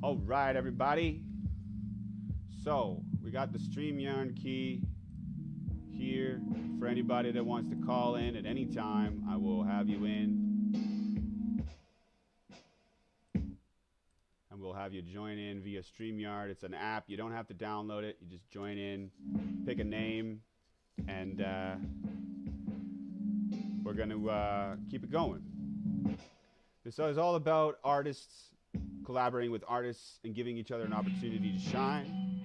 All right, everybody. So we got the StreamYard key here for anybody that wants to call in at any time. I will have you in, and we'll have you join in via StreamYard. It's an app. You don't have to download it. You just join in, pick a name, and we're going to keep it going. This is all about artists collaborating with artists and giving each other an opportunity to shine,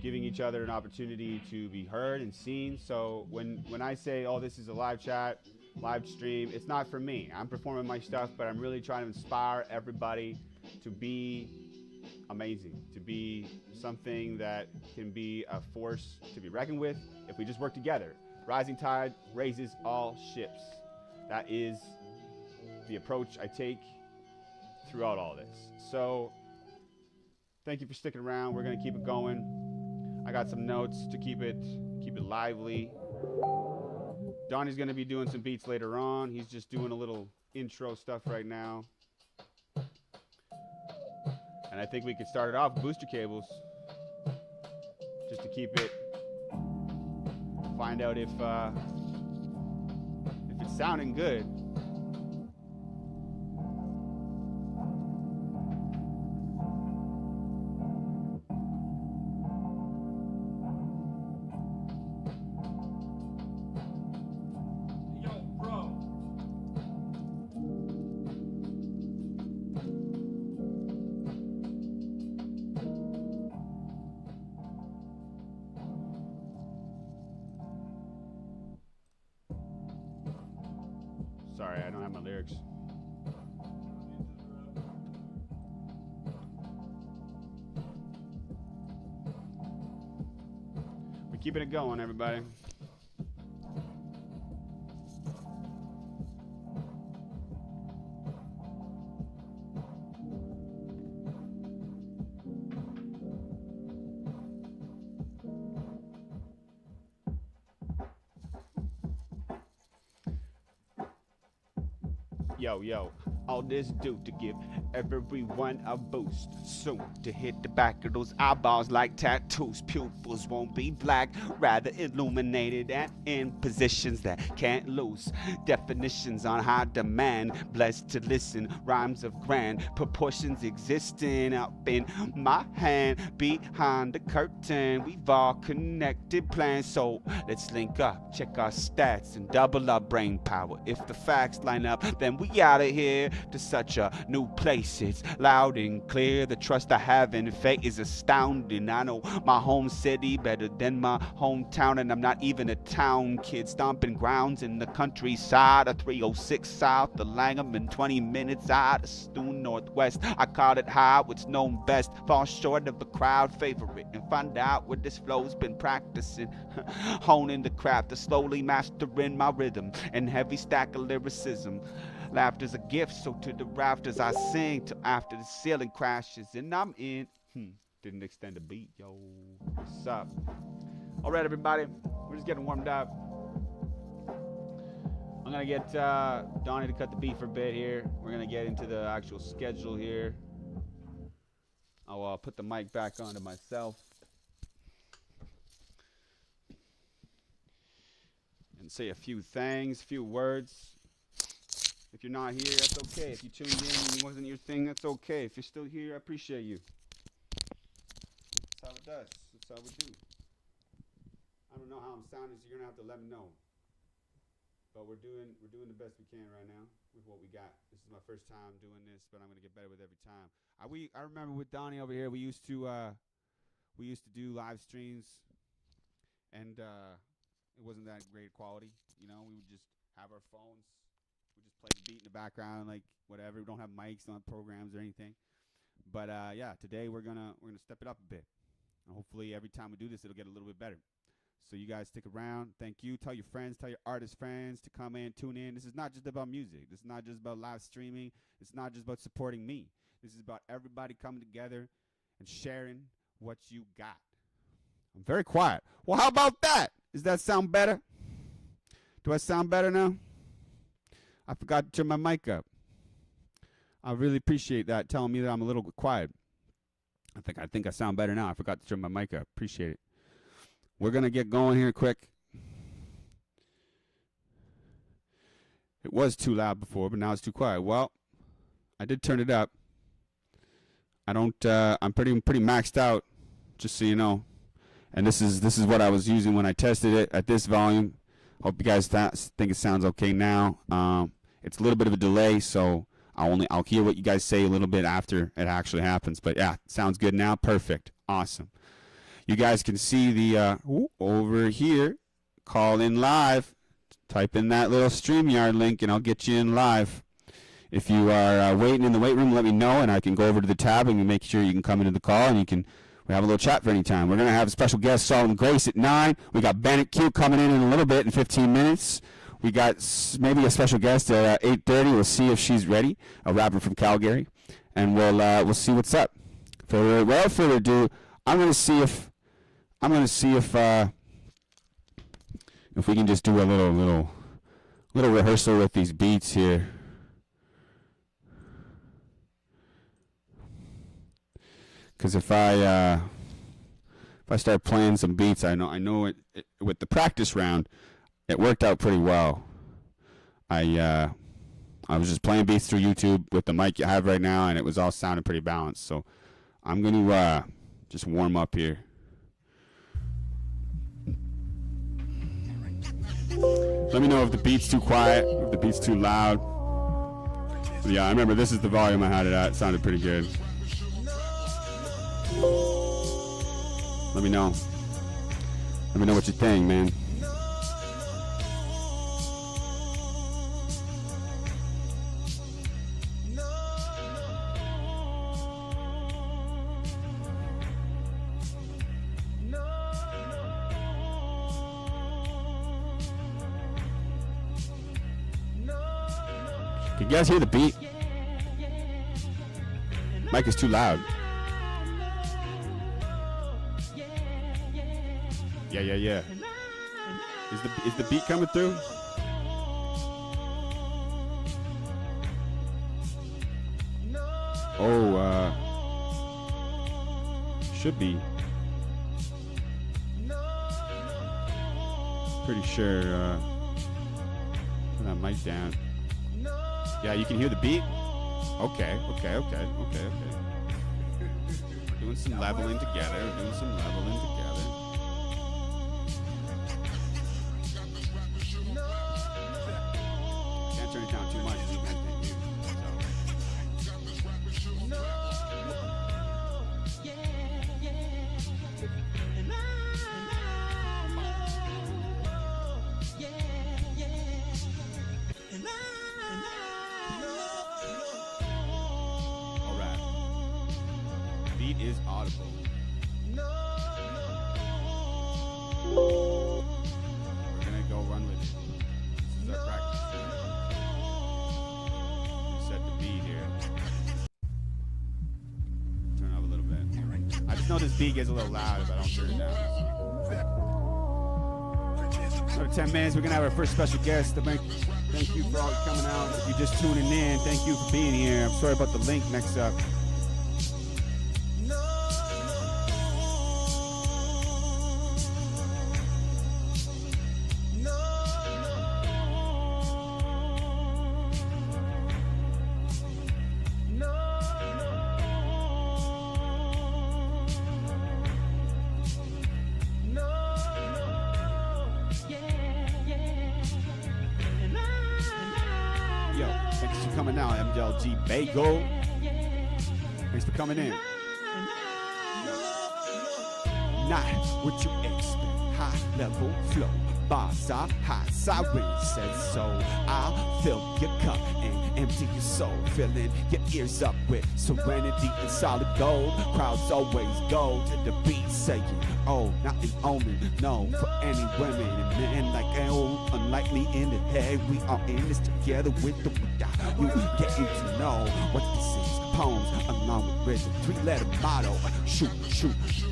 giving each other an opportunity to be heard and seen. So when I say, oh, this is a live chat, live stream, it's not for me. I'm performing my stuff, but I'm really trying to inspire everybody to be amazing, to be something that can be a force to be reckoned with if we just work together. Rising tide raises all ships. That is the approach I take throughout all this. So thank you for sticking around. We're gonna keep it going. I got some notes to keep it lively. Donnie's gonna be doing some beats later on. He's just doing a little intro stuff right now. And I think we could start it off with booster cables, just to keep it, find out if it's sounding good. Sorry, I don't have my lyrics. We're keeping it going, everybody. Yo, all this do to give everyone a boost. Soon to hit the back of those eyeballs like tattoos. Pupils won't be black, rather illuminated and in positions that can't lose. Definitions on high demand, blessed to listen. Rhymes of grand proportions existing up in my hand. Behind the curtain, we've all connected plans. So let's link up, check our stats, and double our brain power. If the facts line up, then we out of here to such a new place. It's loud and clear. The trust I have in fate is astounding. I know my home city better than my hometown, and I'm not even a town kid. Stomping grounds in the countryside of 306 south of Langham and 20 minutes out of Stoon Northwest. I call it high, what's known best. Fall short of a crowd favorite and find out where this flow's been practicing. Honing the craft of slowly mastering my rhythm and heavy stack of lyricism. Laughter's a gift, so to the rafters I sing till after the ceiling crashes and I'm in. Didn't extend the beat, yo. What's up? All right, everybody, we're just getting warmed up. I'm gonna get Donnie to cut the beat for a bit here. We're gonna get into the actual schedule here. I'll put the mic back onto myself and say a few things, a few words. If you're not here, that's okay. If you tuned in and it wasn't your thing, that's okay. If you're still here, I appreciate you. That's how it does. That's how we do. I don't know how I'm sounding, so you're gonna have to let me know. But we're doing the best we can right now with what we got. This is my first time doing this, but I'm gonna get better with every time. I remember with Donnie over here, we used to do live streams, and it wasn't that great quality. You know, we would just have our phones. We just play the beat in the background, like whatever. We don't have mics, don't have programs or anything. But yeah, today we're gonna step it up a bit. And hopefully every time we do this, it'll get a little bit better. So you guys stick around. Thank you. Tell your friends, tell your artist friends to come in, tune in. This is not just about music. This is not just about live streaming. It's not just about supporting me. This is about everybody coming together and sharing what you got. I'm very quiet. Well, how about that? Does that sound better? Do I sound better now? I forgot to turn my mic up. I really appreciate that, telling me that I'm a little bit quiet. I think I sound better now. I forgot to turn my mic up. Appreciate it. We're gonna get going here quick. It was too loud before, but now it's too quiet. Well, I did turn it up. I don't. I'm pretty maxed out, just so you know. And this is what I was using when I tested it at this volume. Hope you guys think it sounds okay now. It's a little bit of a delay, so I'll hear what you guys say a little bit after it actually happens. But yeah, sounds good now. Perfect. Awesome. You guys can see the over here. Call in live. Type in that little StreamYard link, and I'll get you in live. If you are waiting in the wait room, let me know, and I can go over to the tab and make sure you can come into the call, and we have a little chat for any time. We're going to have a special guest, Solomon Grace, at 9. We got BENNET Q coming in a little bit in 15 minutes. We got maybe a special guest at 8:30. We'll see if she's ready, a rapper from Calgary, and we'll see what's up. Without further ado, I'm going to see if we can just do a little rehearsal with these beats here. Because if I start playing some beats, I know it with the practice round, it worked out pretty well. I was just playing beats through YouTube with the mic you have right now, and it was all sounding pretty balanced. So I'm going to just warm up here. Let me know if the beat's too quiet, if the beat's too loud. But yeah, I remember this is the volume I had it at. It sounded pretty good. Let me know. Let me know what you think, man. Can you guys hear the beat? Mic is too loud. Yeah. Is the beat coming through? Oh, should be. Pretty sure. Put that mic down. Yeah, you can hear the beat? Okay. We're doing some leveling together. Can't turn it down too much. You guys can't hear. Beat is audible. We're gonna go run with it. This is our practice. We set the beat here. Turn it up a little bit. I just know this beat gets a little loud if I don't turn it down. Another 10 minutes, we're gonna have our first special guest. Thank you for all coming out. If you're just tuning in, thank you for being here. I'm sorry about the link next up. Thanks for coming out, MLG Bagel. Thanks for coming in. Not what you expect. High level flow. Bars are high. Siren says so. I'll fill your cup and empty your soul. Filling your ears up with serenity and solid gold. Crowds always go to the beat saying, oh, not an omen. No, for any women and men like oh, unlikely in the head. We are in this together with the without you getting to know what this is. Poems along with rhythm, 3-letter motto. Shoot,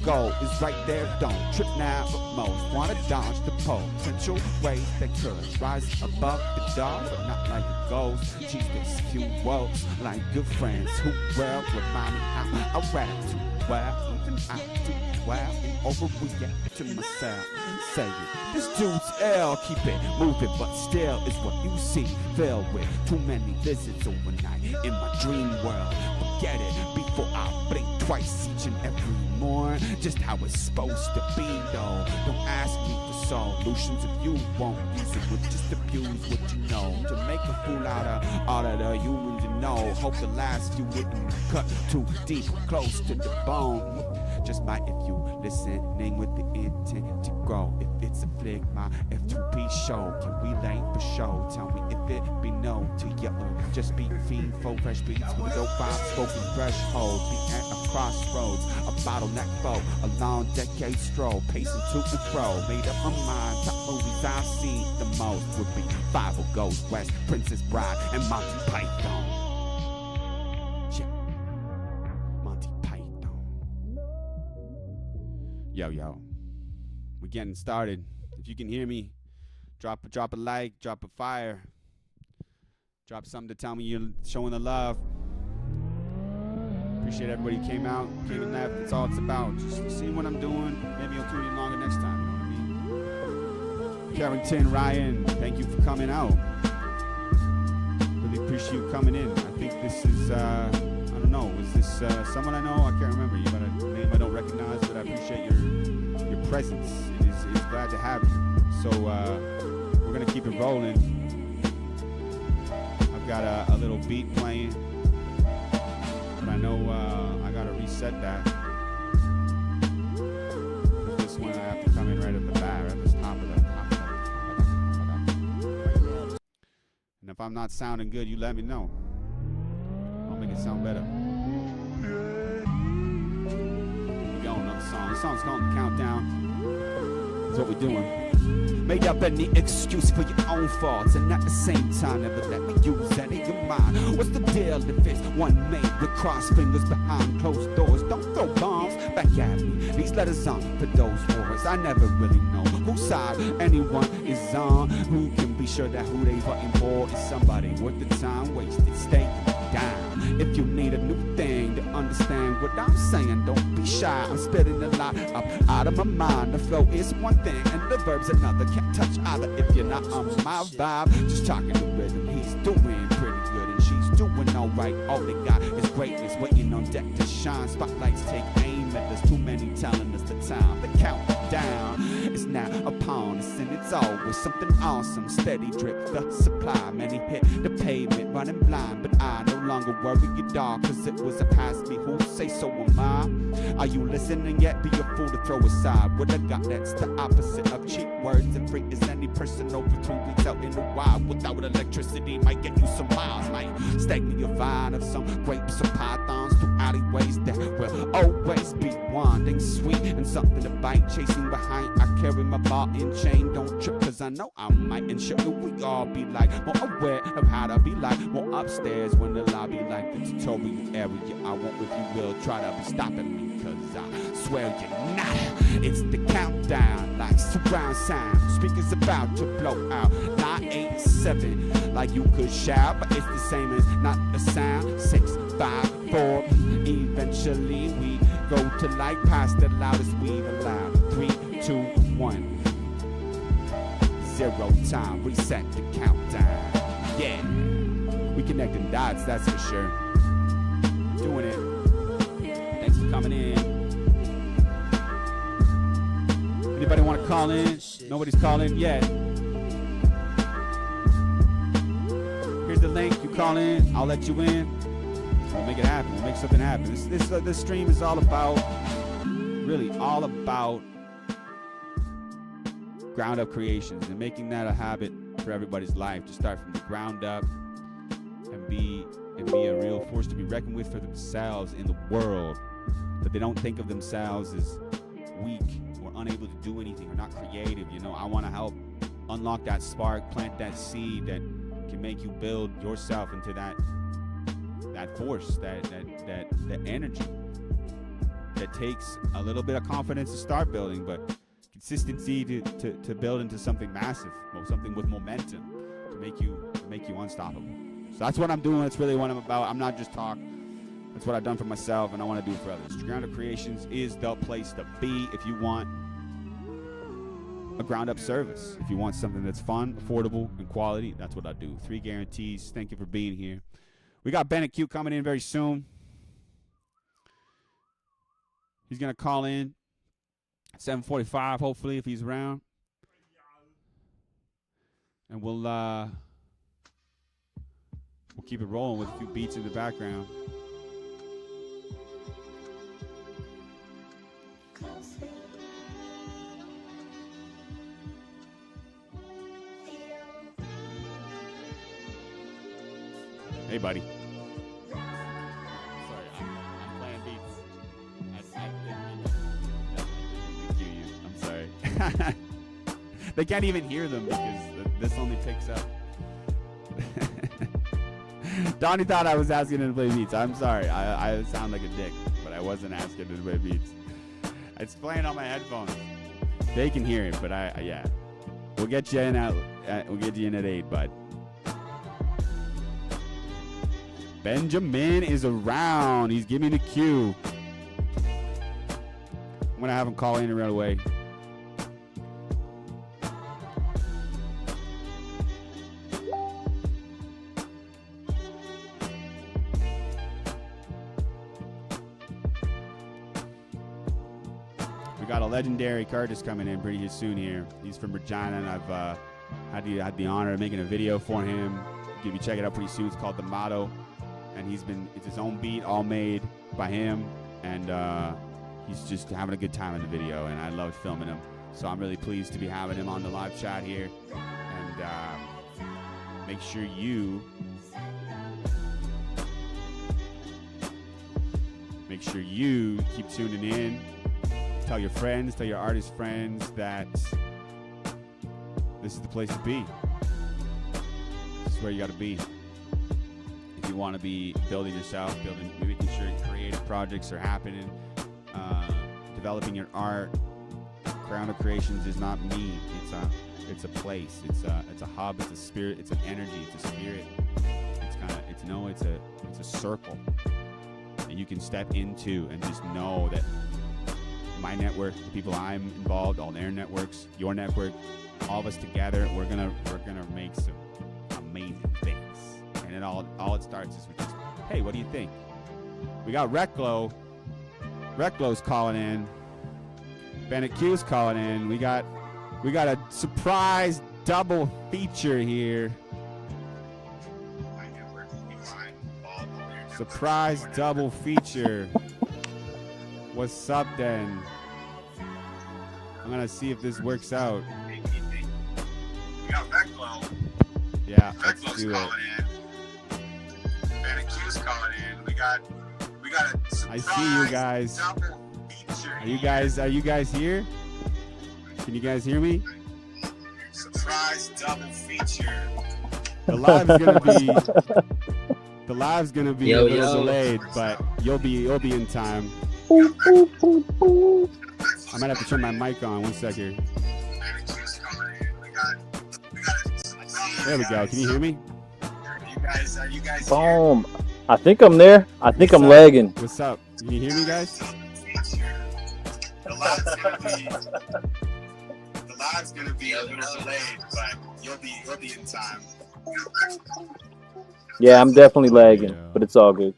go is right there. Don't trip now, but most wanna dodge the potential ways that could rise above the dark, but not like a ghost. Geez, there's few woes like good friends who will remind me how I rap to wow, even I do wow and overreact to myself. Say it, this dude's L, keep it moving, but still is what you see. Filled with too many visits overnight in my dream world. Forget it before I blink twice each and every morning. Just how it's supposed to be though. Don't ask me for solutions if you won't use it. We'll just abuse what you know to make a fool out of all of the humans you know. Hope the last you wouldn't cut too deep, close to the bone. Just might if you listening with the intent to grow. If it's a flick, my F2P show. Can we lane for show? Tell me if it be no to your own. Just be fiend for fresh beats with a dope vibe, spoken threshold. Be at a crossroads, a bottleneck foe, a long decade stroll, pacing to and fro. Made up my mind, top movies I've seen the most would be Five Goes West, Princess Bride, and Monty Python. Yeah, Monty Python. Yo, we're getting started. If you can hear me, drop a like, drop a fire, drop something to tell me you're showing the love. Appreciate everybody who came out, came and left. That's all it's about. Just see what I'm doing. Maybe I'll tune in longer next time. You know what I mean? Carrington, Ryan, thank you for coming out. Really appreciate you coming in. I think this is, I don't know, is this someone I know? I can't remember. You got a name I don't recognize, but I appreciate your presence. It is glad to have you. So we're gonna keep it rolling. I've got a little beat playing. But I know I gotta reset that. This one I have to come in right at the bat, right at the top of the. And if I'm not sounding good, you let me know. I'll make it sound better. Here we go, another song. This song's called Countdown. That's what we're doing. Made up any excuse for your own faults, and at the same time never let me use any of your mind. What's the deal if it's one made with crossed fingers behind closed doors? Don't throw bombs back at me. These letters on for those wars. I never really know whose side anyone is on. Who can be sure that who they voting for is somebody worth the time wasted? Stay down. If you need a new thing to understand what I'm saying, don't be shy. I'm spitting a lot up out of my mind. The flow is one thing and the verb's another. Can't touch either if you're not on my vibe. Just talking the rhythm, he's doing pretty good and she's doing alright. All they got is greatness waiting on deck to shine. Spotlights take aim at us, too many telling us the time. The countdown is now upon us and it's always something awesome. Steady drip the supply, many hit the pavement running blind, but I no longer worry you dog, cause it was a past me who say so am I. Are you listening yet? Be a fool to throw aside what I got that's the opposite of cheap words and free as any person over 2 weeks out in the wild. Without electricity might get you some miles, might stagnate your vine of some grapes or pythons through alleyways that will always be winding sweet and something to bite. Chasing behind, I carry my ball and chain. Don't trip cause I know I might, and sure we all be like more aware of how to be like more upstairs when the lobby like the tutorial area. I won't, if you will, try to be stopping me cause I swear you're not. It's the countdown like surround sound. Speakers about to blow out 987 like you could shout, but it's the same as not a sound. 6, 5, 4. Eventually we go to like past the loudest we've allowed. 3, 2, 1. 0 time. Reset the countdown. Yeah. We connecting dots, that's for sure. Doing it. Thanks for coming in. Anybody want to call in? Nobody's calling yet. Here's the link. You call in. I'll let you in. We'll make it happen. We'll make something happen. This stream is all about, really all about ground up creations and making that a habit for everybody's life, to start from the ground up and be a real force to be reckoned with for themselves in the world. That they don't think of themselves as weak or unable to do anything or not creative. You know, I want to help unlock that spark, plant that seed that can make you build yourself into that force, that energy that takes a little bit of confidence to start building, but consistency to build into something massive, something with momentum to make you unstoppable. So that's what I'm doing. That's really what I'm about. I'm not just talking. That's what I've done for myself, and I want to do for others. Ground-up creations is the place to be if you want a ground-up service. If you want something that's fun, affordable, and quality, that's what I do. 3 guarantees. Thank you for being here. We got BENNET Q coming in very soon. He's going to call in at 7:45, hopefully, if he's around. And we'll keep it rolling with a few beats in the background. Hey, buddy. Sorry, I'm playing beats. I didn't cue you. I'm sorry. They can't even hear them because this only picks up. Donnie thought I was asking him to play beats. I'm sorry. I sound like a dick, but I wasn't asking him to play beats. It's playing on my headphones. They can hear it, but yeah. We'll get you in at 8, bud. Benjamin is around. He's giving me the cue. I'm gonna have him call in right away. We got a legendary artist coming in pretty soon here. He's from Regina, and I've had the honor of making a video for him. Give you check it out pretty soon. It's called The Motto, and it's his own beat, all made by him, and he's just having a good time in the video, and I love filming him. So I'm really pleased to be having him on the live chat here, and make sure you keep tuning in. Tell your friends, tell your artist friends that this is the place to be. This is where you got to be if you want to be building yourself, making sure creative projects are happening, developing your art. Ground-up creations is not me. It's a place. It's a hub. It's a spirit. It's an energy. It's a spirit. It's a circle that you can step into and just know that my network, the people I'm involved, all their networks, your network, all of us together, we're gonna make some amazing things. And it all it starts is with just, hey, what do you think? We got Reclo. Reclo's calling in. BENNET Q's calling in. We got a surprise double feature here. Surprise double feature. What's up then? I'm gonna see if this works out. We got Reclo. Yeah, let's Reclo's do it. calling in. BENNET Q's calling in. We got a surprise I see you guys. double feature. Are you guys here? Can you guys hear me? Surprise double feature. The live's gonna be a little delayed, but you'll be in time. I might have to turn my mic on. 1 second. BENNET Q's calling in. We got There we go. Can you hear me? Are you guys Boom. I think I'm there. I think I'm lagging. What's up? Can you hear me, guys? The live's gonna be a little delayed, but you'll be in time. Yeah, I'm definitely lagging, but it's all good.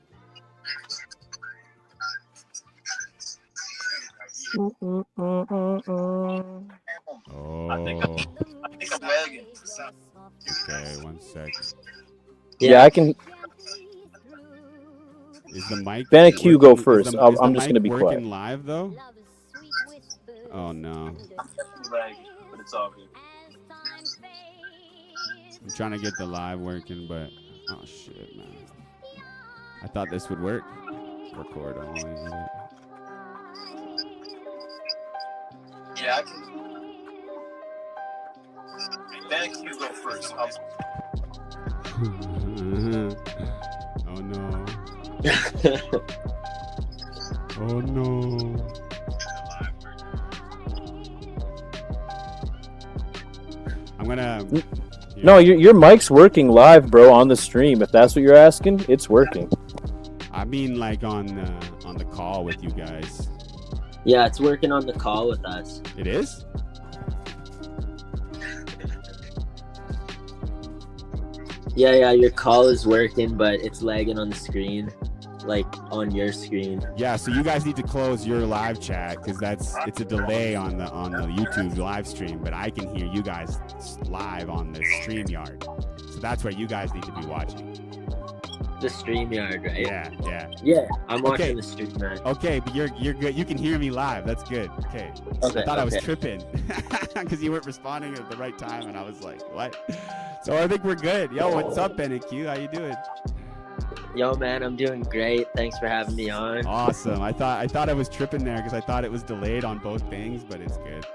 Oh. I think I'm lagging. Okay, 1 sec. Yeah, I can. Is the mic? BENNET Q go first. Is I'm the just mic gonna be working quiet. live though? Oh no. But it's all good. I'm trying to get the live working, but oh shit, man. I thought this would work. Record only. Yeah, I can. BENNET Q go first. Oh no. Oh no. I'm gonna. No, your mic's working live, bro, on the stream. If that's what you're asking, it's working. I mean, like on the call with you guys. Yeah, it's working on the call with us. It is? Yeah, your call is working, but it's lagging on the screen, like on your screen. Yeah, so you guys need to close your live chat because it's a delay on the YouTube live stream, but I can hear you guys live on the StreamYard. So that's where you guys need to be watching. The StreamYard, right? Yeah. I'm watching the stream, man. Okay, but you're good. You can hear me live. That's good. Okay. I thought I was tripping because you weren't responding at the right time, and I was like, what? So I think we're good. Yo, what's up, BENNET Q? How you doing? Yo, man, I'm doing great. Thanks for having me on. Awesome. I thought I was tripping there because I thought it was delayed on both things, but it's good.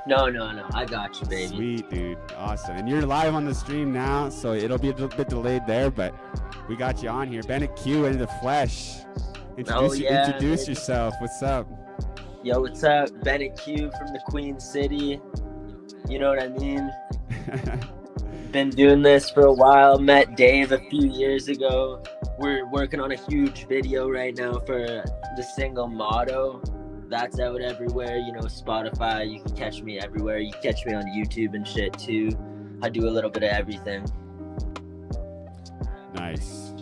No. I got you, baby. Sweet, dude. Awesome. And you're live on the stream now, so it'll be a little bit delayed there, but we got you on here. BENNET Q in the flesh. Introduce yourself. What's up? Yo, what's up? BENNET Q from the Queen City. You know what I mean? Been doing this for a while. Met Dave a few years ago. We're working on a huge video right now for the single Motto. That's out everywhere, Spotify. You can catch me everywhere. You can catch me on YouTube and shit too. I do a little bit of everything. Nice.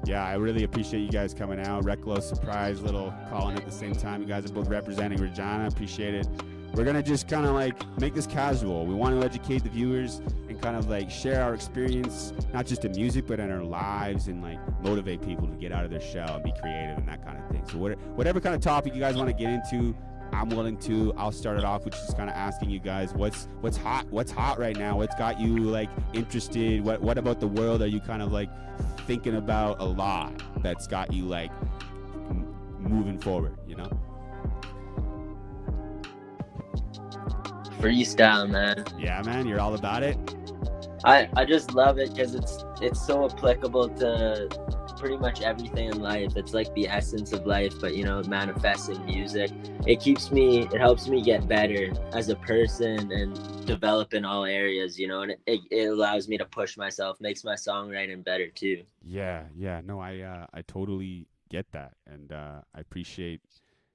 Yeah, I really appreciate you guys coming out. Reclo, surprise, little calling at the same time. You guys are both representing Regina. Appreciate it. We're going to just kind of like make this casual. We want to educate the viewers and kind of like share our experience, not just in music, but in our lives, and like motivate people to get out of their shell and be creative and that kind of thing. So whatever kind of topic you guys want to get into, I'm willing to. I'll start it off with just kind of asking you guys what's hot right now? What's got you like interested? What about the world are you kind of like thinking about a lot that's got you like moving forward, Freestyle, man. Yeah, man, you're all about it. I just love it because it's so applicable to pretty much everything in life. It's like the essence of life, but it manifests in music. It helps me get better as a person and develop in all areas, and it allows me to push myself, makes my songwriting better too. Yeah, no, I totally get that, and I appreciate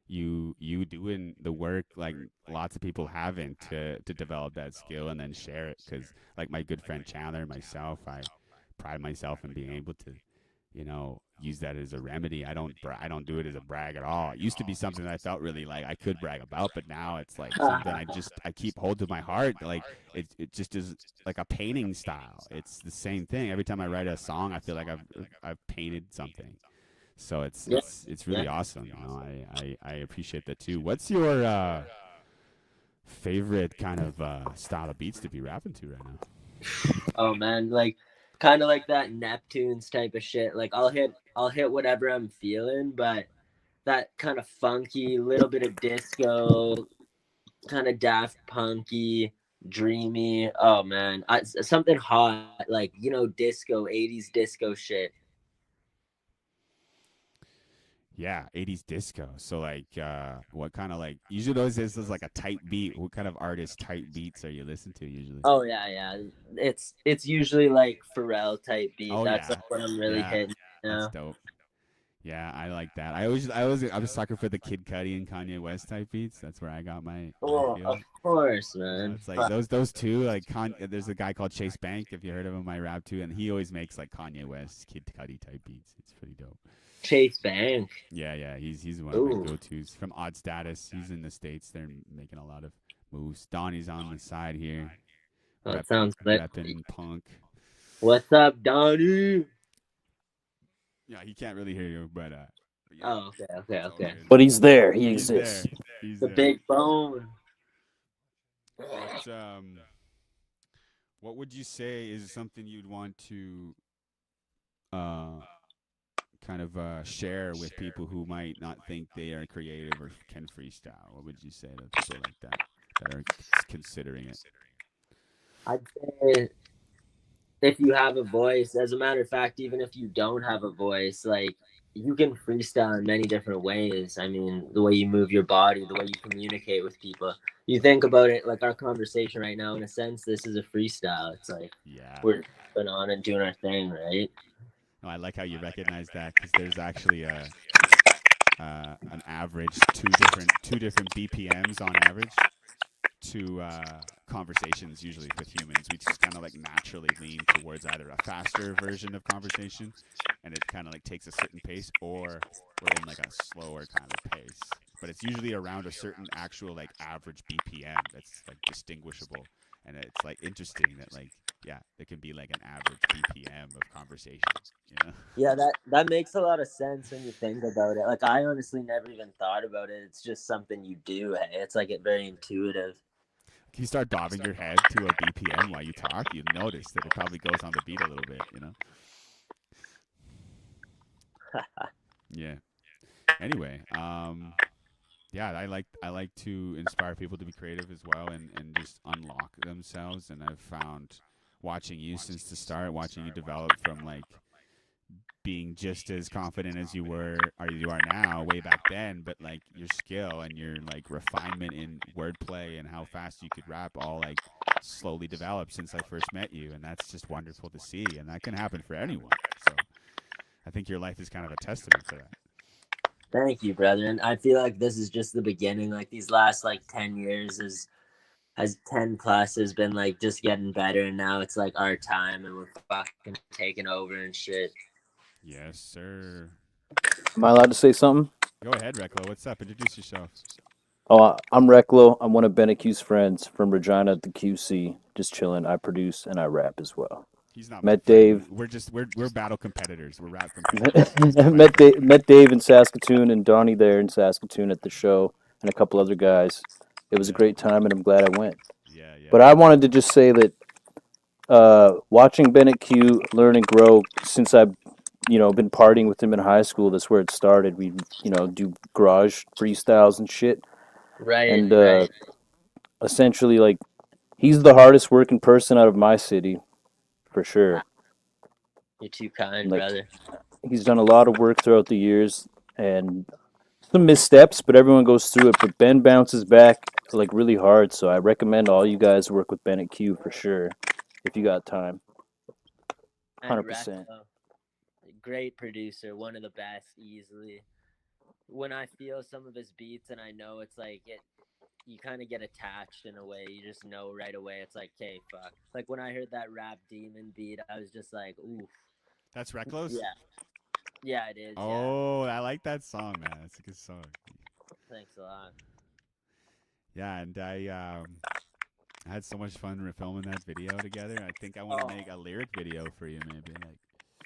you doing the work like lots of people haven't to develop that skill and then share it, because like my good friend Chandler and myself, I pride myself in being able to use that as a remedy. I don't do it as a brag at all. It used to be something that I felt really like I could brag about, but now it's like something I keep hold to my heart. Like it just is like a painting style. It's the same thing. Every time I write a song, I feel like I've painted something. So it's really awesome. I appreciate that too. What's your favorite kind of style of beats to be rapping to right now? Oh man, like kind of like that Neptunes type of shit. Like I'll hit whatever I'm feeling, but that kind of funky, little bit of disco, kind of Daft Punky, dreamy. Oh man, something hot, like disco, 80s disco shit. Yeah, 80s disco. So like what kind of like usually those is like a tight beat. What kind of artist tight beats are you listening to usually? Oh yeah. It's usually like Pharrell type beat. That's like what I'm really hitting. That's dope. Yeah, I like that. I'm a sucker for the Kid Cudi and Kanye West type beats. That's where I got my of course, man. It's like those two, like there's a guy called Chase Bank, if you heard of him, I rap too, and he always makes like Kanye West, Kid Cudi type beats. It's pretty dope. Chase Bank. Yeah, he's one of my go-tos. From Odd Status, he's in the States. They're making a lot of moves. Donnie's on the side here. That sounds lit. Repping punk. What's up, Donnie? Yeah, he can't really hear you, but oh, okay. But he's there. He exists. He's the big bone. What would you say is something you'd want to kind of share with people who might not think they are creative or can freestyle? What would you say to people like that are considering it? I'd say if you have a voice, as a matter of fact, even if you don't have a voice, like you can freestyle in many different ways. I mean, the way you move your body, the way you communicate with people. You think about it, like our conversation right now, in a sense, this is a freestyle. It's like we're going on and doing our thing, right? No, I like how you recognize that because there's actually an average two different BPMs on average to conversations usually with humans. We just kind of like naturally lean towards either a faster version of conversation, and it kind of like takes a certain pace, or we're in like a slower kind of pace. But it's usually around a certain actual like average BPM that's like distinguishable, and it's like interesting that like yeah, there can be like an average BPM of conversation. You know. Yeah, that makes a lot of sense when you think about it. Like I honestly never even thought about it. It's just something you do. Hey, it's like very intuitive. If you start bobbing your head to a BPM while you talk, you notice that it probably goes on the beat a little bit. You know. Yeah. Anyway, yeah, I like to inspire people to be creative as well and just unlock themselves. And I've found watching you since the start, watching you develop from like being just as confident as you were or you are now way back then, but like your skill and your like refinement in wordplay and how fast you could rap all like slowly developed since I first met you, and that's just wonderful to see, and that can happen for anyone. So I think your life is kind of a testament to that. Thank you, brother. And I feel like this is just the beginning. Like these last like 10 years has 10 plus has been like just getting better, and now it's like our time, and we're fucking taking over and shit. Yes, sir. Am I allowed to say something? Go ahead, Reklo. What's up? Introduce yourself. Oh, I'm Reclo. I'm one of BENNET Q's friends from Regina at the QC. Just chilling. I produce and I rap as well. He's not my Met friend. Dave. We're battle competitors. We're rap competitors. met Dave in Saskatoon and Donnie there in Saskatoon at the show and a couple other guys. It was a Yeah. great time and I'm glad I went. Yeah, yeah. But I wanted to just say that watching BENNET Q learn and grow since I've been partying with him in high school. That's where it started. We do garage freestyles and shit, Right, and right. essentially like he's the hardest working person out of my city for sure. You're too kind, Like brother. he's done a lot of work throughout the years and some missteps, but everyone goes through it. But Ben bounces back like really hard, so I recommend all you guys work with BENNET Q for sure if you got time. And 100%. Recto, great producer, one of the best, easily. When I feel some of his beats, and I know it's like you kind of get attached in a way. You just know right away. It's like, okay, fuck. Like when I heard that Rap Demon beat, I was just like, oof. That's Reckless? Yeah, yeah, it is. Yeah, Oh, I like that song, man. It's a good song. thanks a lot. Yeah, and I had so much fun filming that video together. I think I want to make a lyric video for you, maybe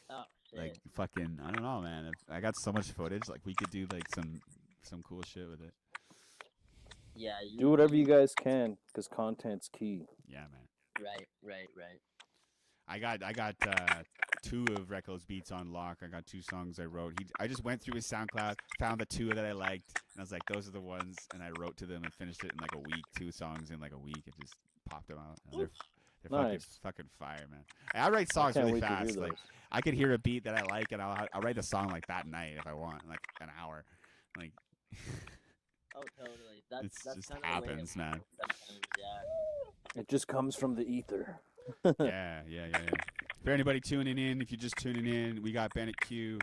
Oh shit. like fucking I don't know, man. I got so much footage, like we could do like some cool shit with it. Yeah, Do whatever you guys can because content's key. Yeah, man. Right. I got two of Recko's beats on lock. I got two songs I wrote. I just went through his SoundCloud, found the two that I liked, and I was like, those are the ones. And I wrote to them and finished it in like a week. Two songs in like a week. It just popped them out. And they're Nice. fucking fire, man. I write I songs can't really wait to hear fast. those. Like I could hear a beat that I like, and I'll write the song like that night if I want, like an hour. Like Oh, totally. it That's just kind of happens, man. sometimes. Yeah. It just comes from the ether. Yeah. For anybody tuning in, if you're just tuning in, we got BENNET Q.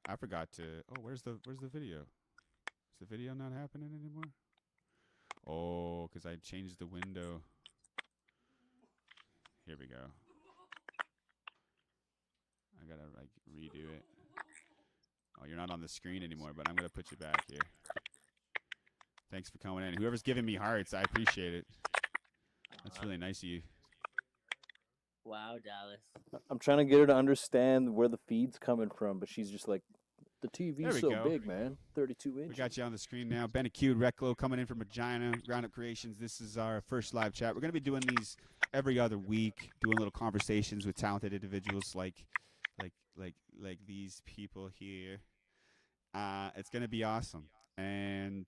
I forgot to. Oh, where's the video? Is the video not happening anymore? Oh, because I changed the window. Here we go. I gotta like redo it. Oh, you're not on the screen anymore, but I'm gonna put you back here. Thanks for coming in. Whoever's giving me hearts, I appreciate it. That's really nice of you. Wow, Dallas. I'm trying to get her to understand where the feed's coming from, but she's just like, the There TV's we so go. big, man. 32 inches. We got you on the screen now. BENNET Q, Reclo coming in from Regina, Ground Creations. This is our first live chat. We're going to be doing these every other week, doing little conversations with talented individuals like these people here. It's going to be awesome. And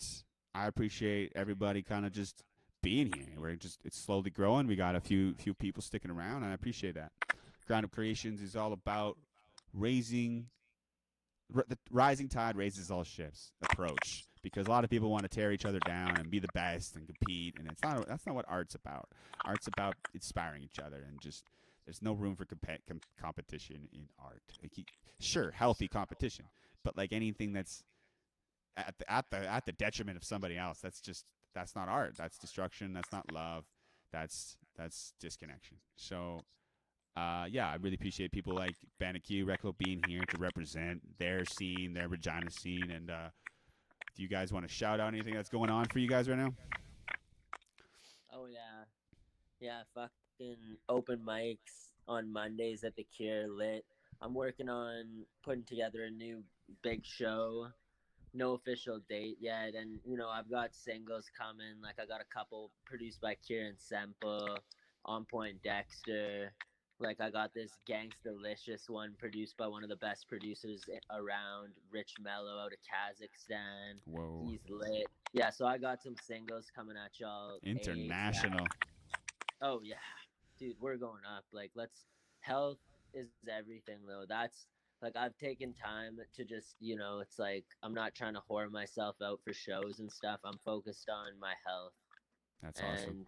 I appreciate everybody kind of just being here. It's slowly growing. We got a few people sticking around, and I appreciate that. Ground Up Creations is all about raising the rising tide raises all ships approach, because a lot of people want to tear each other down and be the best and compete, and that's not what art's about. Art's about inspiring each other and just There's no room for competition in art. Like, sure, healthy competition, but like anything that's at the detriment of somebody else, that's not art. That's destruction. That's not love. That's disconnection. So yeah, I really appreciate people like BENNET Q, Reclo being here to represent their scene, their Regina scene. And do you guys want to shout out anything that's going on for you guys right now? Oh yeah, fucking open mics on Mondays at the Cure lit. I'm working on putting together a new big show. No official date yet, and I've got singles coming. Like I got a couple produced by Kieran Semple, On Point Dexter. Like I got this Gangstalicious one produced by one of the best producers around, Rich Mello out of Kazakhstan. Whoa. He's lit. Yeah, so I got some singles coming at y'all. International. Oh yeah, dude, we're going up. Like health is everything though. That's like I've taken time to just, it's like I'm not trying to whore myself out for shows and stuff. I'm focused on my health. That's and awesome.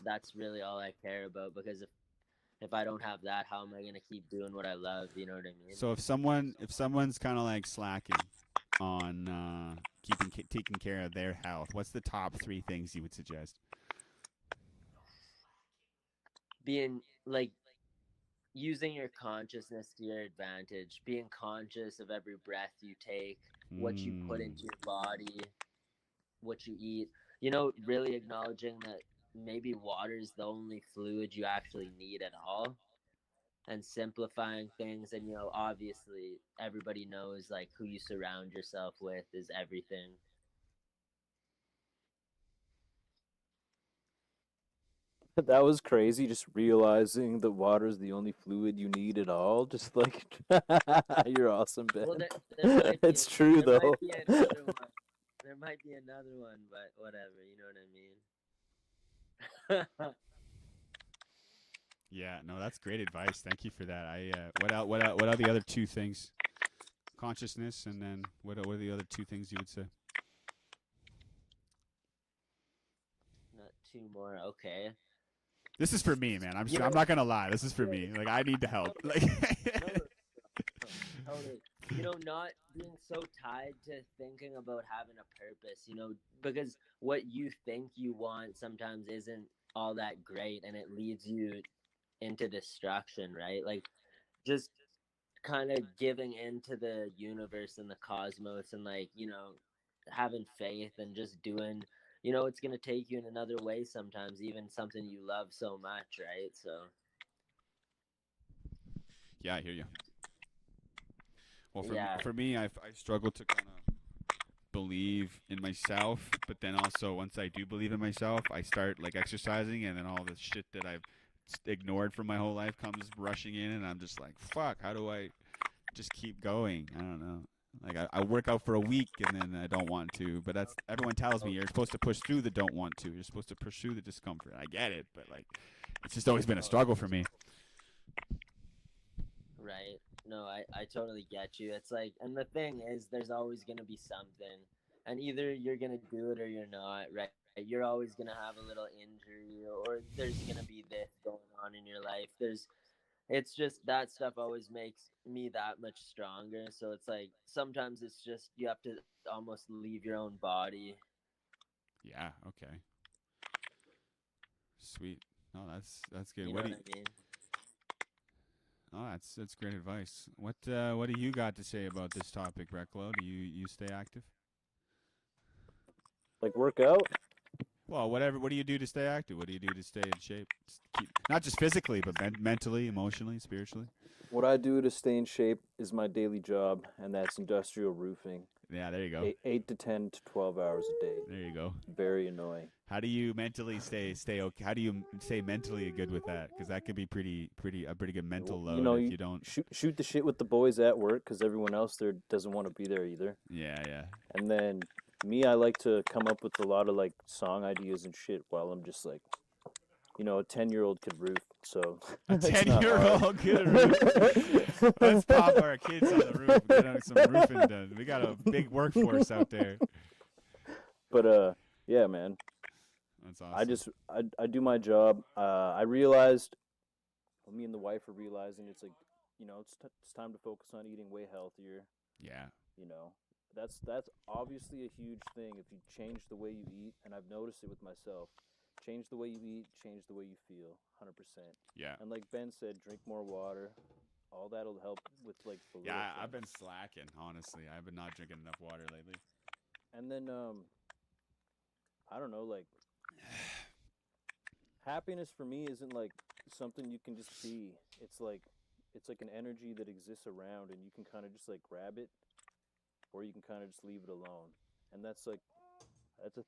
that's really all I care about, because if I don't have that, how am I gonna keep doing what I love? You know what I mean? So if someone's kind of like slacking on taking care of their health, what's the top 3 things you would suggest? Being like using your consciousness to your advantage, being conscious of every breath you take, what you put into your body, what you eat, really acknowledging that maybe water is the only fluid you actually need at all, and simplifying things. And obviously everybody knows like who you surround yourself with is everything. That was crazy. Just realizing that water is the only fluid you need at all. Just like you're awesome, Ben. Well, there might be It's true there though. might be another one. There might be another one, but whatever, you know what I mean? Yeah, no, that's great advice. Thank you for that. What are the other 2 things? Consciousness, and then what are the other 2 things you would say? Not 2 more. Okay. This is for me, man. I'm not gonna lie. This is for me. Like I need the help. Like Totally. Not being so tied to thinking about having a purpose, because what you think you want sometimes isn't all that great, and it leads you into destruction, right? Like just kind of giving into the universe and the cosmos, and like, having faith and just doing, it's going to take you in another way sometimes, even something you love so much, right? So yeah, I hear you. Well, yeah. for me, I struggle to kind of believe in myself, but then also once I do believe in myself, I start like exercising, and then all the shit that I've ignored for my whole life comes rushing in, and I'm just like, fuck, how do I just keep going? I don't know. Like I work out for a week and then I don't want to, but that's everyone tells me you're supposed to push through the don't want to. You're supposed to pursue the discomfort. I get it, but like it's just always been a struggle for me. Right. No, I totally get you. It's like, and the thing is, there's always going to be something, and either you're going to do it or you're not, right? You're always going to have a little injury, or there's going to be this going on in your life. It's just that stuff always makes me that much stronger. So it's like, sometimes it's just, you have to almost leave your own body. Yeah, okay. Sweet. No, that's good. You know what I mean? Oh, that's great advice. What do you got to say about this topic, Reclo? Do you stay active? Like work out? Well, whatever. What do you do to stay active? What do you do to stay in shape? Not just physically, but mentally, emotionally, spiritually. What I do to stay in shape is my daily job, and that's industrial roofing. Yeah, there you go. 8 to 10 to 12 hours a day. There you go. Very annoying. How do you mentally stay okay? How do you stay mentally good with that? Because that could be pretty good mental load if you don't shoot the shit with the boys at work, because everyone else there doesn't want to be there either. Yeah. And then me, I like to come up with a lot of like song ideas and shit while I'm just like, a 10-year-old could roof. So a 10-year-old could roof. Let's pop our kids on the roof. Get some roofing done. We got a big workforce out there. But yeah, man. That's awesome. I do my job. I realized me and the wife are realizing it's like, it's time to focus on eating way healthier. Yeah. That's obviously a huge thing. If you change the way you eat, and I've noticed it with myself, change the way you eat, change the way you feel, 100%. Yeah. And like Ben said, drink more water. All that'll help with like the little Yeah, I've things. been slacking, honestly. I've been not drinking enough water lately. And then I don't know, like happiness for me isn't like something you can just be. It's like an energy that exists around, and you can kind of just like grab it, or you can kind of just leave it alone. And that's a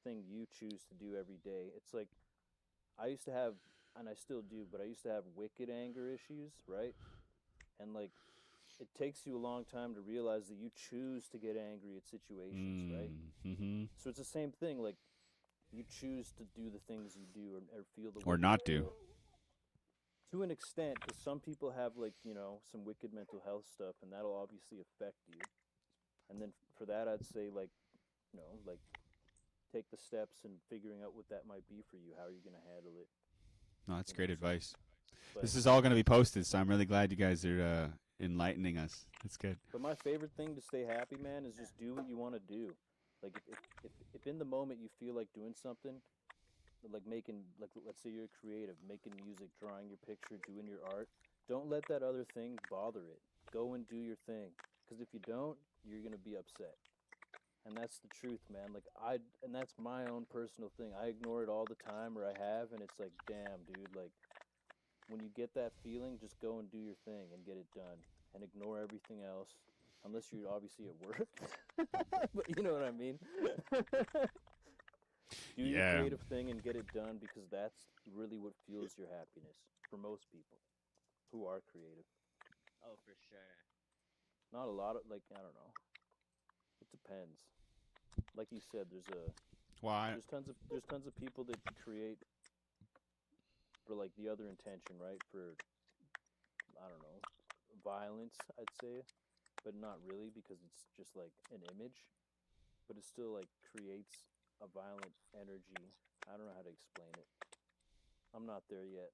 thing you choose to do every day. It's like I used to have, and I still do, but I used to have wicked anger issues, right? And like it takes you a long time to realize that you choose to get angry at situations, right? Mm-hmm. So it's the same thing. Like you choose to do the things you do, or feel the way Or you not feel. do. To an extent, because some people have like some wicked mental health stuff, and that'll obviously affect you. And then for that, I'd say like like take the steps and figuring out what that might be for you. How are you going to handle it? No, that's great advice. But, This is all going to be posted, so I'm really glad you guys are enlightening us. That's good. But my favorite thing to stay happy, man, is just do what you want to do. Like if in the moment you feel like doing something, like making, like let's say you're creative, making music, drawing your picture, doing your art, don't let that other thing bother it. Go and do your thing, because if you don't, you're going to be upset. And that's the truth, man. And that's my own personal thing. I ignore it all the time, or I have, and it's like, damn, dude, like when you get that feeling, just go and do your thing and get it done, and ignore everything else, unless you're obviously at work. But you know what I mean. Do your creative thing and get it done, because that's really what fuels your happiness for most people who are creative. Oh, for sure. Not a lot of, like, I don't know. It depends. Like you said, Why? there's tons of people that create for like the other intention, right? For, I don't know, violence, I'd say, but not really, because it's just like an image, but it still like creates a violent energy. I don't know how to explain it. I'm not there yet.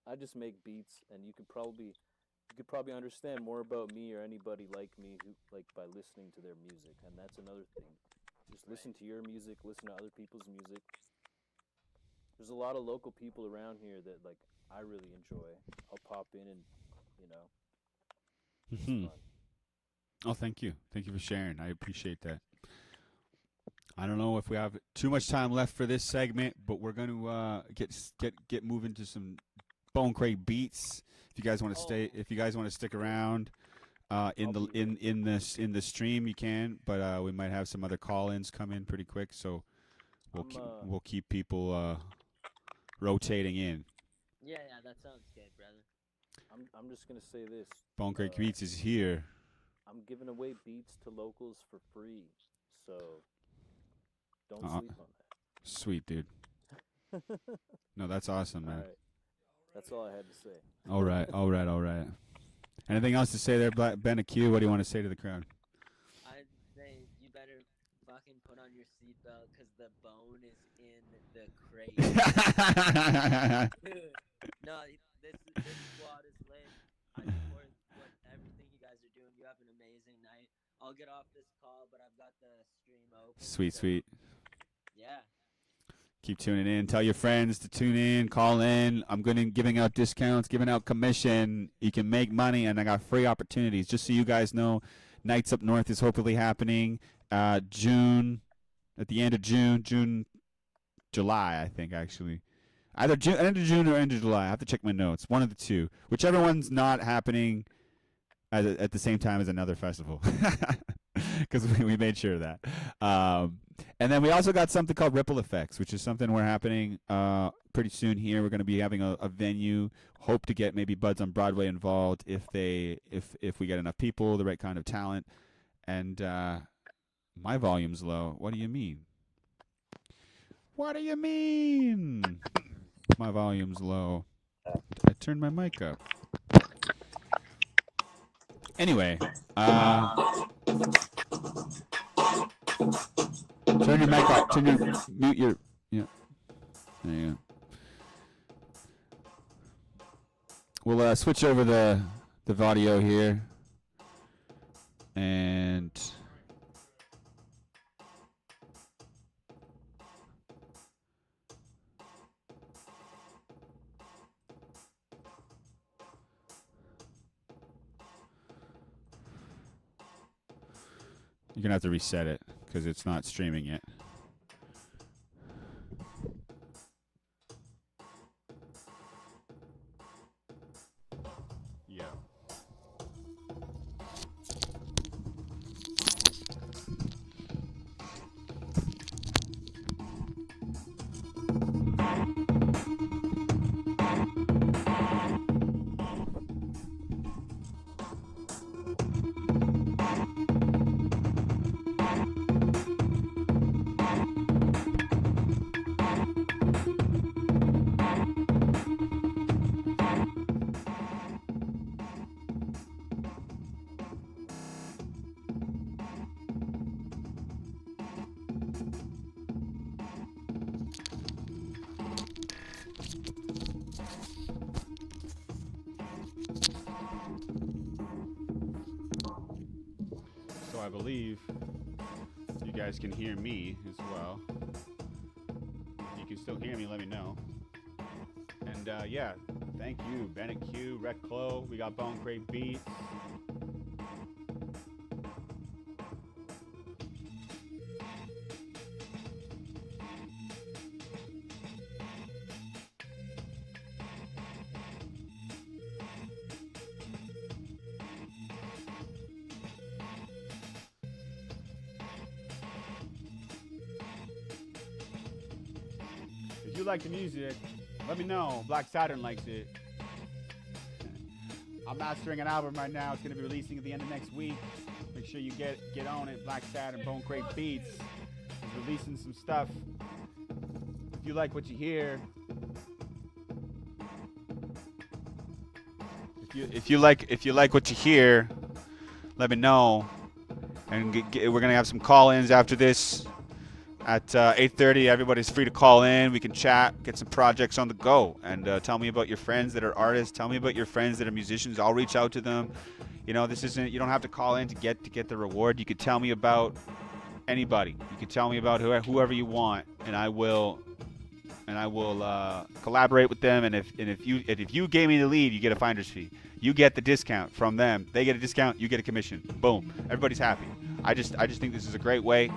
I just make beats, and you could probably understand more about me or anybody like me who, like, by listening to their music. And that's another thing. Just listen to your music, listen to other people's music. There's a lot of local people around here that like I really enjoy. I'll pop in and it's fun. Oh, thank you. Thank you for sharing. I appreciate that. I don't know if we have too much time left for this segment, but we're going to get moving to some Bone Crate beats. If you guys want to if you guys want to stick around in the stream, you can. But we might have some other call-ins come in pretty quick, so we'll keep people rotating in. Yeah, that sounds good, brother. I'm just gonna say this. Bone Crate Beats is here. I'm giving away beats to locals for free, so don't sleep on that. Sweet, dude. No, that's awesome, man. All right. That's all I had to say. All right. Anything else to say there, BENNET Q? What do you want to say to the crowd? I'd say you better fucking put on your seatbelt, because the bone is in the crate. Dude, no, this squad is lit. I support everything you guys are doing. You have an amazing night. I'll get off this call, but I've got the stream open. Sweet. Yeah. Keep tuning in. Tell your friends to tune in, call in. I'm giving out discounts, giving out commission. You can make money, and I got free opportunities. Just so you guys know, Nights Up North is hopefully happening June, at the end of June, July, I think, actually. Either end of June or end of July. I have to check my notes. One of the two. Whichever one's not happening at the same time as another festival. Because we made sure of that. And then we also got something called Ripple Effects, which is something we're happening pretty soon here. We're going to be having a venue. Hope to get maybe Buds on Broadway involved if we get enough people, the right kind of talent. And my volume's low. What do you mean? What do you mean? My volume's low. I turned my mic up. Anyway, turn your mic off. Mute your. Yeah. There you go. we'll switch over the audio here, and you're gonna have to reset it because it's not streaming yet. Yeah. So I believe you guys can hear me as well. If you can still hear me, let me know. And yeah, thank you, Bennett Q, Rec Clo. We got Bone Crate Beats. If you like the music, let me know. Black Saturn likes it. I'm mastering an album right now. It's going to be releasing at the end of next week. Make sure you get on it. Black Saturn, Bone Crate Beats is releasing some stuff. If you like what you hear, if you like what you hear, let me know. And we're going to have some call-ins after this. At 8:30, everybody's free to call in. We can chat, get some projects on the go, and tell me about your friends that are artists. Tell me about your friends that are musicians. I'll reach out to them. You know, this isn't. You don't have to call in to get the reward. You could tell me about anybody. You could tell me about whoever you want, and I will collaborate with them. And if you gave me the lead, you get a finder's fee. You get the discount from them. They get a discount. You get a commission. Boom. Everybody's happy. I just think this is a great way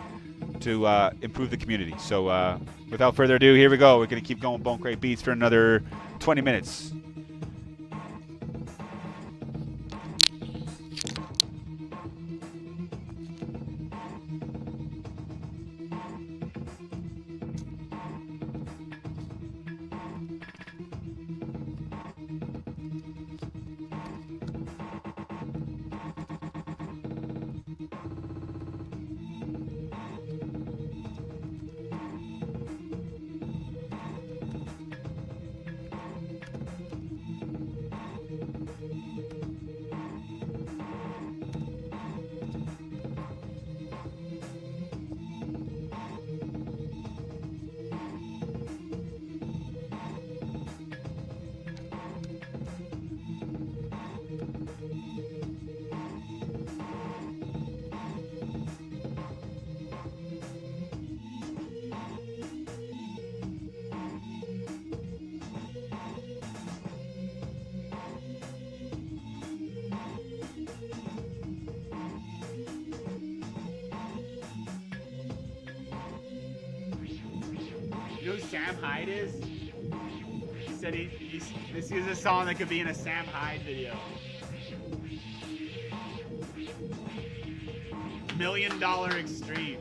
to improve the community. So without further ado, here we go. We're going to keep going Bone Crate Beats for another 20 minutes. You know who Sam Hyde is? He said this is a song that could be in a Sam Hyde video. $1 Million Extreme.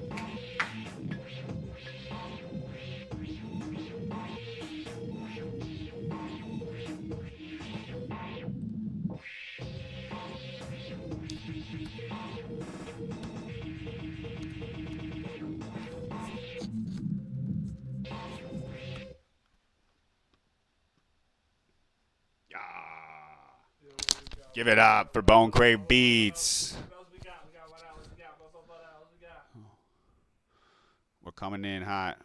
Give it up for Bone Crate Beats. We're coming in hot.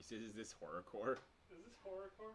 He says, "Is this horrorcore?" Is this horrorcore?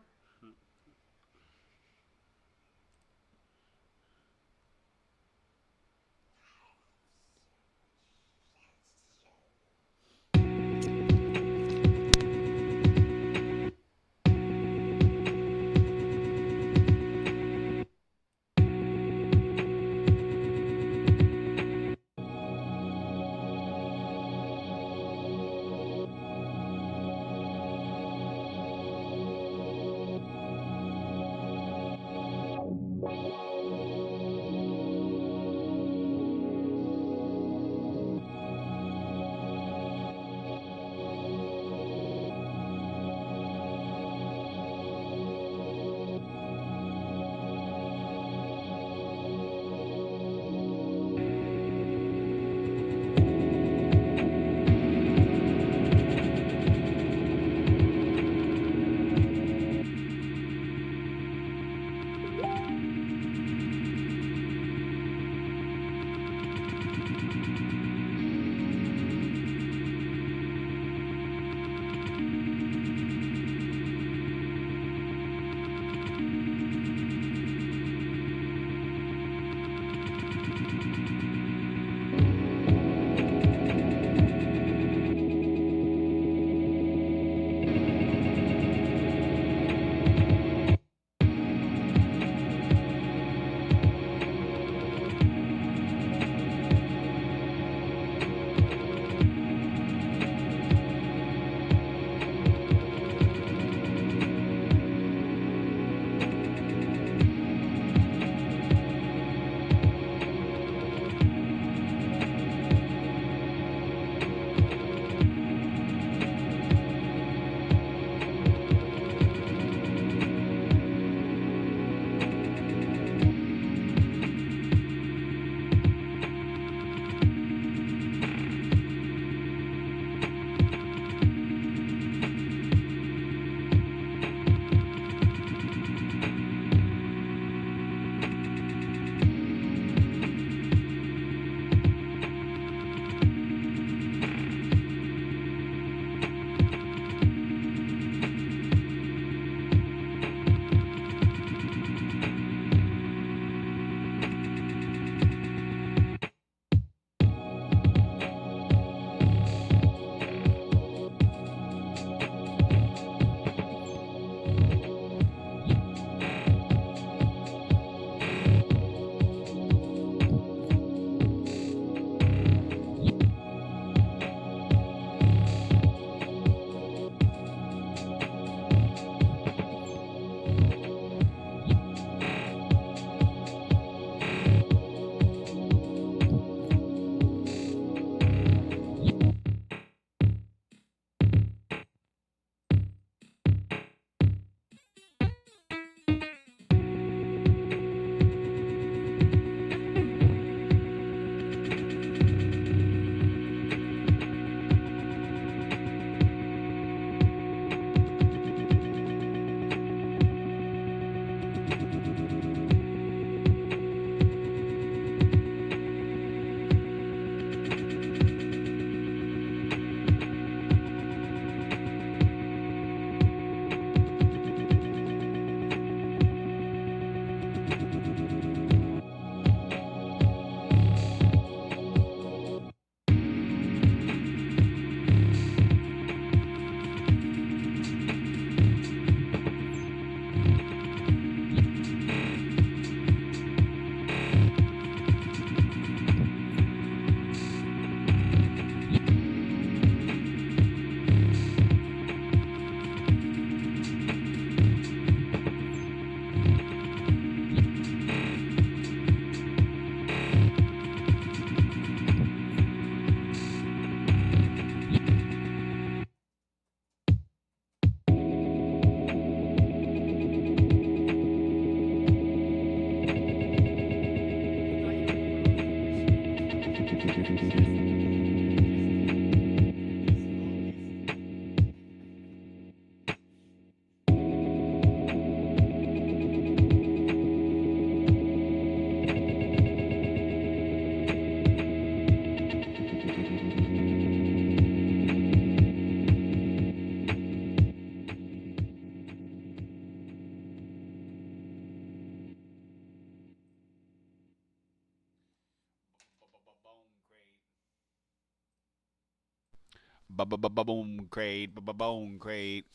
Boom crate. Boom crate.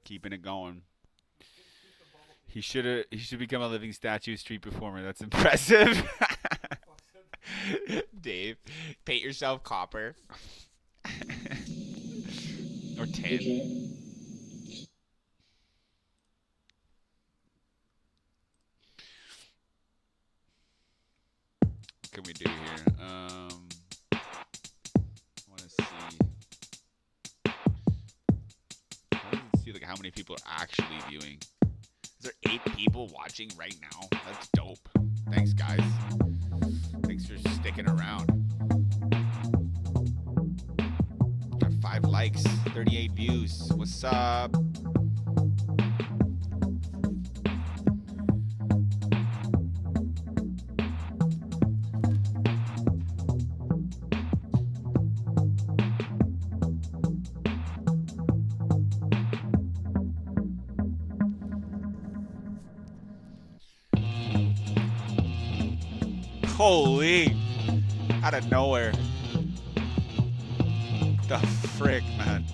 Keeping it going. He should become a living statue street performer. That's impressive. Dave, paint yourself copper. Or tin. What can we do here? I want to see. I want to see like how many people are actually viewing. Is there 8 people watching right now? That's dope. Thanks, guys. Thanks for sticking around. Got 5 likes, 38 views. What's up? Holy! Out of nowhere. The frick, man.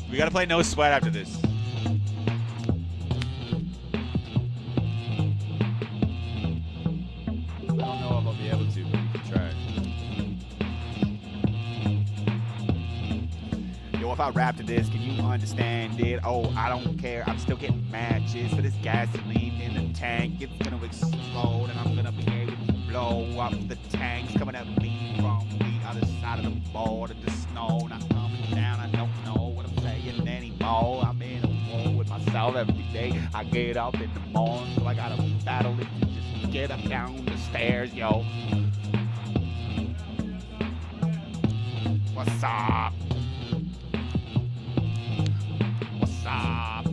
We gotta play No Sweat after this. I don't know if I'll be able to, but we can try. Yo, if I rap to this, can you understand it? Oh, I don't care. I'm still getting matches for this gasoline in the tank. It's gonna explode, and I'm gonna be able to blow up the tanks coming at me from the other side of the border. The snow not coming down. I don't know what I'm saying anymore. I'm in a war with myself every day. I get up in the morning, so I gotta battle it to just get up down the stairs, yo. What's up? Stop.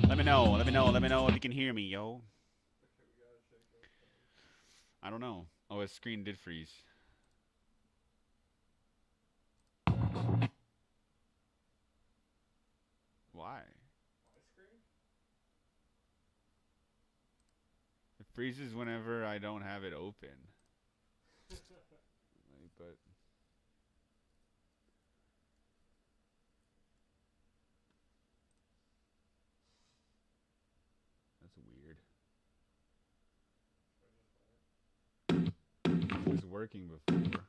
Let me know if you can hear me, yo. I don't know. Oh, his screen did freeze. Why? It freezes whenever I don't have it open. But that's weird. It was working before.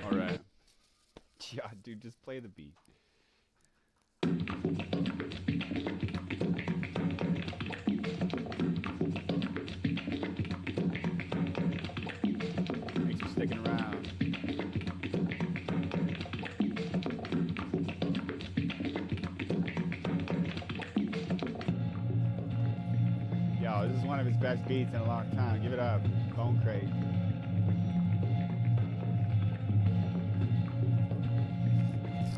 All right. Yeah, dude, just play the beat. Thanks for sticking around. Yo, this is one of his best beats in a long time. Give it up. Bone Crate.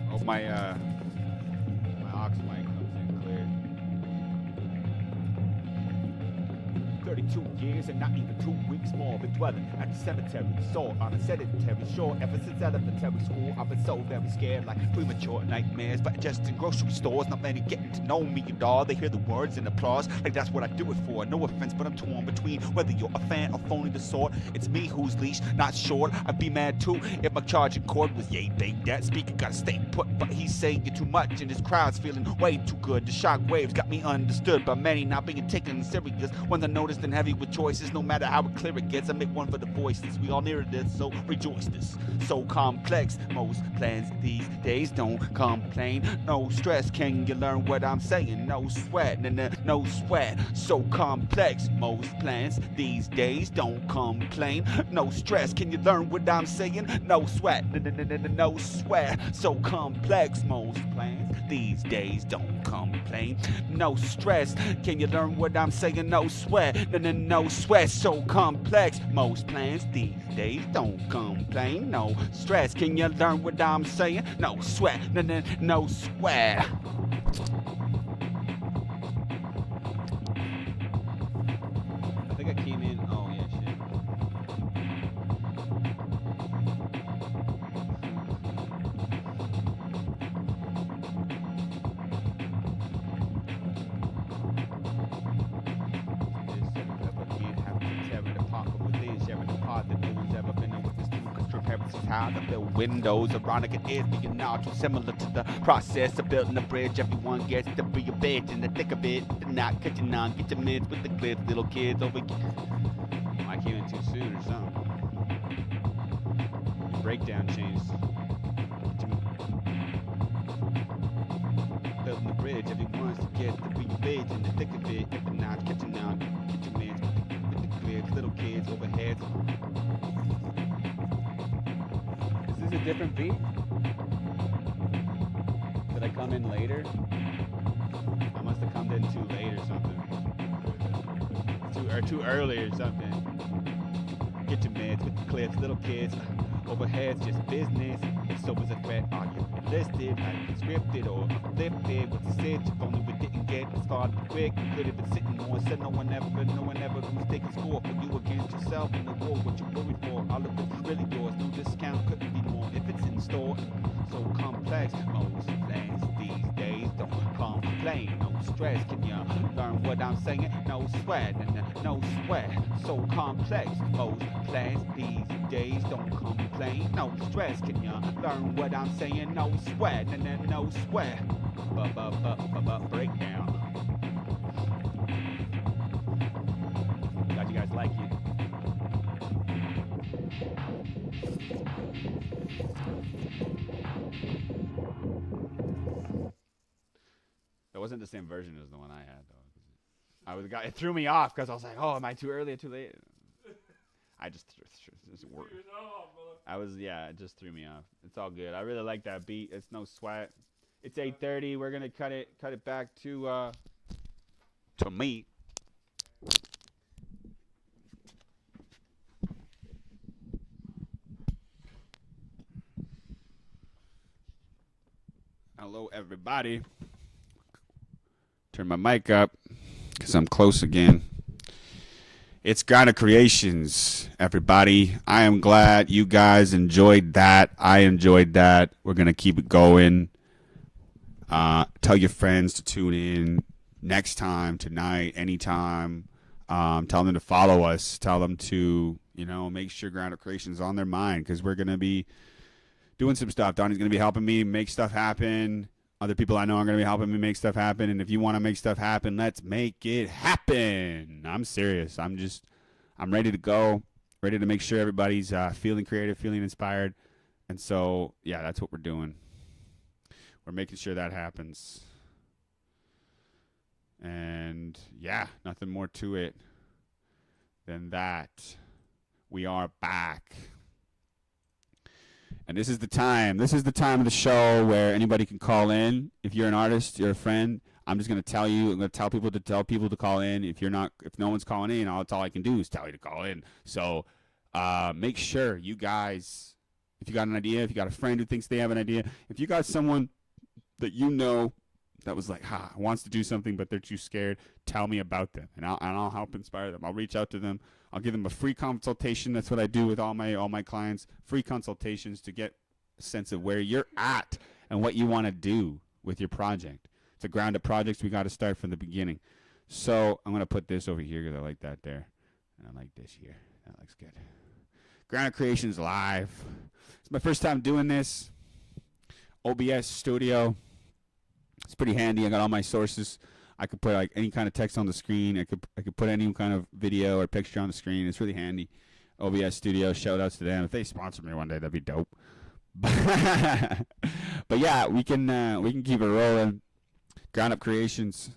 Hope my aux mic comes in clear. 32 years and not even 2 weeks more. Been dwelling at the cemetery, sore on a sedentary shore. Ever since elementary school, I've been so very scared, like premature nightmares. But just in grocery stores, not many getting to know me at all. They hear the words and applause, like that's what I do it for. No offense, but I'm torn between whether you're a fan or phony the sort. It's me who's leash, not short. I'd be mad too if my charging cord was yay big. That speaker gotta stay put, but he's saying it too much, and his crowd's feeling way too good. The shock waves got me understood by many, not being taken serious. Ones I noticed and heavy with choices, no matter how clear it gets. I make one for the voices. We all near this, so rejoice this. So complex, most plans these days don't complain. No stress, can you learn what I'm saying? No sweat, no sweat. So complex, most plans these days don't complain. No stress, can you learn what I'm saying? No sweat, no sweat. So complex, most plans these days don't complain. No stress, can you learn what I'm saying? No sweat, no sweat. So complex, most plans these days don't complain. No stress, can you learn what I'm saying? No sweat, no sweat. I think I came in This is how to build windows. Ironic it is being all too similar to the process of building a bridge. Everyone gets to be a bitch in the thick of it. They're not catching on. Get your mitts with the clips. Little kids over here. I came in too soon or something. Your breakdown changed. Building the bridge. Everyone wants to get to be a bitch in the thick of it. If they're not catching on. Get your mitts with the clips. Little kids overhead. Is this a different beat? Did I come in later? I must have come in too late or something. Too early or something. Get your meds with the clips, little kids. Overhead's just business. If so was a threat, are you enlisted? Are you scripted or uplifted? What's the sit? If only we didn't get as far quick. We could have been sitting more. Said no one ever who's taking score for you against yourself in the war. What you worried for? All of it's really yours. No discount couldn't be more if it's in store. So complex, most plans these days don't complain. No stress, can you learn what I'm saying? No sweat, no sweat. So complex, most plans these days don't complain. No stress, can you learn what I'm saying? No sweat, no sweat. Breakdown. Glad you guys like it. That wasn't the same version as the one I had, though. It threw me off because I was like, "Oh, am I too early or too late?" I just worked. It just threw me off. It's all good. I really like that beat. It's no sweat. It's 8:30. We're gonna cut it back to me. Hello, everybody. Turn my mic up because I'm close again. It's Ghana Creations, everybody. I am glad you guys enjoyed that. I enjoyed that. We're going to keep it going. Tell your friends to tune in next time, tonight, anytime. Tell them to follow us. Tell them to, make sure Ghana Creations is on their mind because we're going to be doing some stuff. Donnie's going to be helping me make stuff happen. Other people I know are going to be helping me make stuff happen. And if you want to make stuff happen, let's make it happen. I'm serious. I'm ready to go. Ready to make sure everybody's feeling creative, feeling inspired. And so, yeah, that's what we're doing. We're making sure that happens. And, yeah, nothing more to it than that. We are back. And this is the time. This is the time of the show where anybody can call in. If you're an artist, you're a friend, I'm just going to tell you. I'm going to tell people to call in. If no one's calling in, that's all I can do is tell you to call in. So make sure you guys, if you got an idea, if you got a friend who thinks they have an idea, if you got someone that that was like, wants to do something, but they're too scared, tell me about them, and I'll help inspire them. I'll reach out to them. I'll give them a free consultation. That's what I do with all my clients. Free consultations to get a sense of where you're at and what you want to do with your project. It's a ground up project. We got to start from the beginning. So I'm going to put this over here because I like that there. And I like this here. That looks good. Ground Up Creations Live. It's my first time doing this. OBS Studio. It's pretty handy. I got all my sources. I could put like any kind of text on the screen. I could put any kind of video or picture on the screen. It's really handy. OBS Studio, shout outs to them. If they sponsor me one day, that'd be dope. But yeah, we can keep it rolling. Ground Up Creations.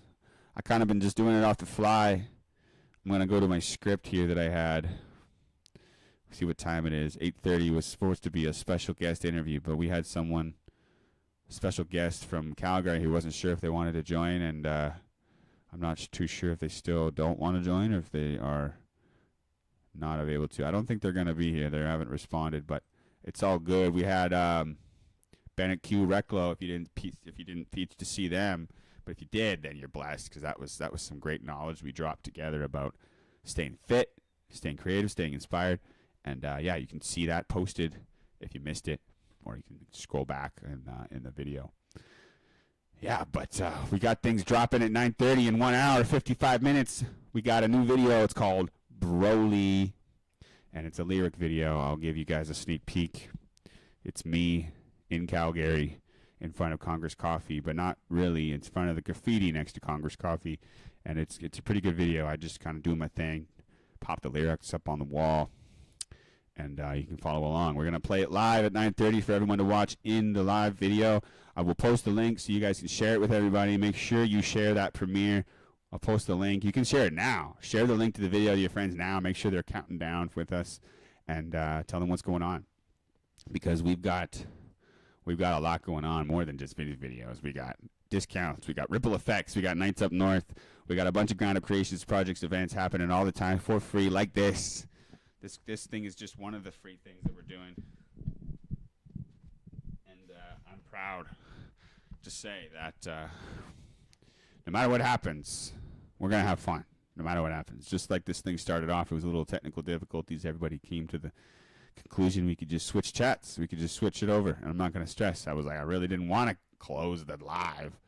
I kind of been just doing it off the fly. I'm gonna go to my script here that I had. See what time it is. 8:30 was supposed to be a special guest interview, but we had special guest from Calgary who wasn't sure if they wanted to join, and I'm not too sure if they still don't want to join or if they are not able to. I don't think they're going to be here. They haven't responded, but it's all good. We had BENNET Q, Reclo. If you didn't peach to see them, but if you did, then you're blessed because that was some great knowledge we dropped together about staying fit, staying creative, staying inspired, and yeah, you can see that posted if you missed it, or you can scroll back in the video. Yeah, but we got things dropping at 9:30 in 1 hour, 55 minutes. We got a new video. It's called Broly, and it's a lyric video. I'll give you guys a sneak peek. It's me in Calgary in front of Congress Coffee, but not really. It's in front of the graffiti next to Congress Coffee, and it's a pretty good video. I just kind of do my thing, pop the lyrics up on the wall, and you can follow along. We're gonna play it live at 9:30 for everyone to watch in the live video. I will post the link so you guys can share it with everybody. Make sure you share that premiere. I'll post the link. You can share it now. Share the link to the video to your friends now. Make sure they're counting down with us, and tell them what's going on, because we've got a lot going on, more than just videos. We got discounts, we got ripple effects, we got nights up north, we got a bunch of ground up creations projects, events happening all the time for free, like this. This thing is just one of the free things that we're doing, and I'm proud to say that no matter what happens, we're gonna have fun. No matter what happens, just like this thing started off, it was a little technical difficulties. Everybody came to the conclusion we could just switch chats. We could just switch it over, and I'm not going to stress. I was like, I really didn't want to close the live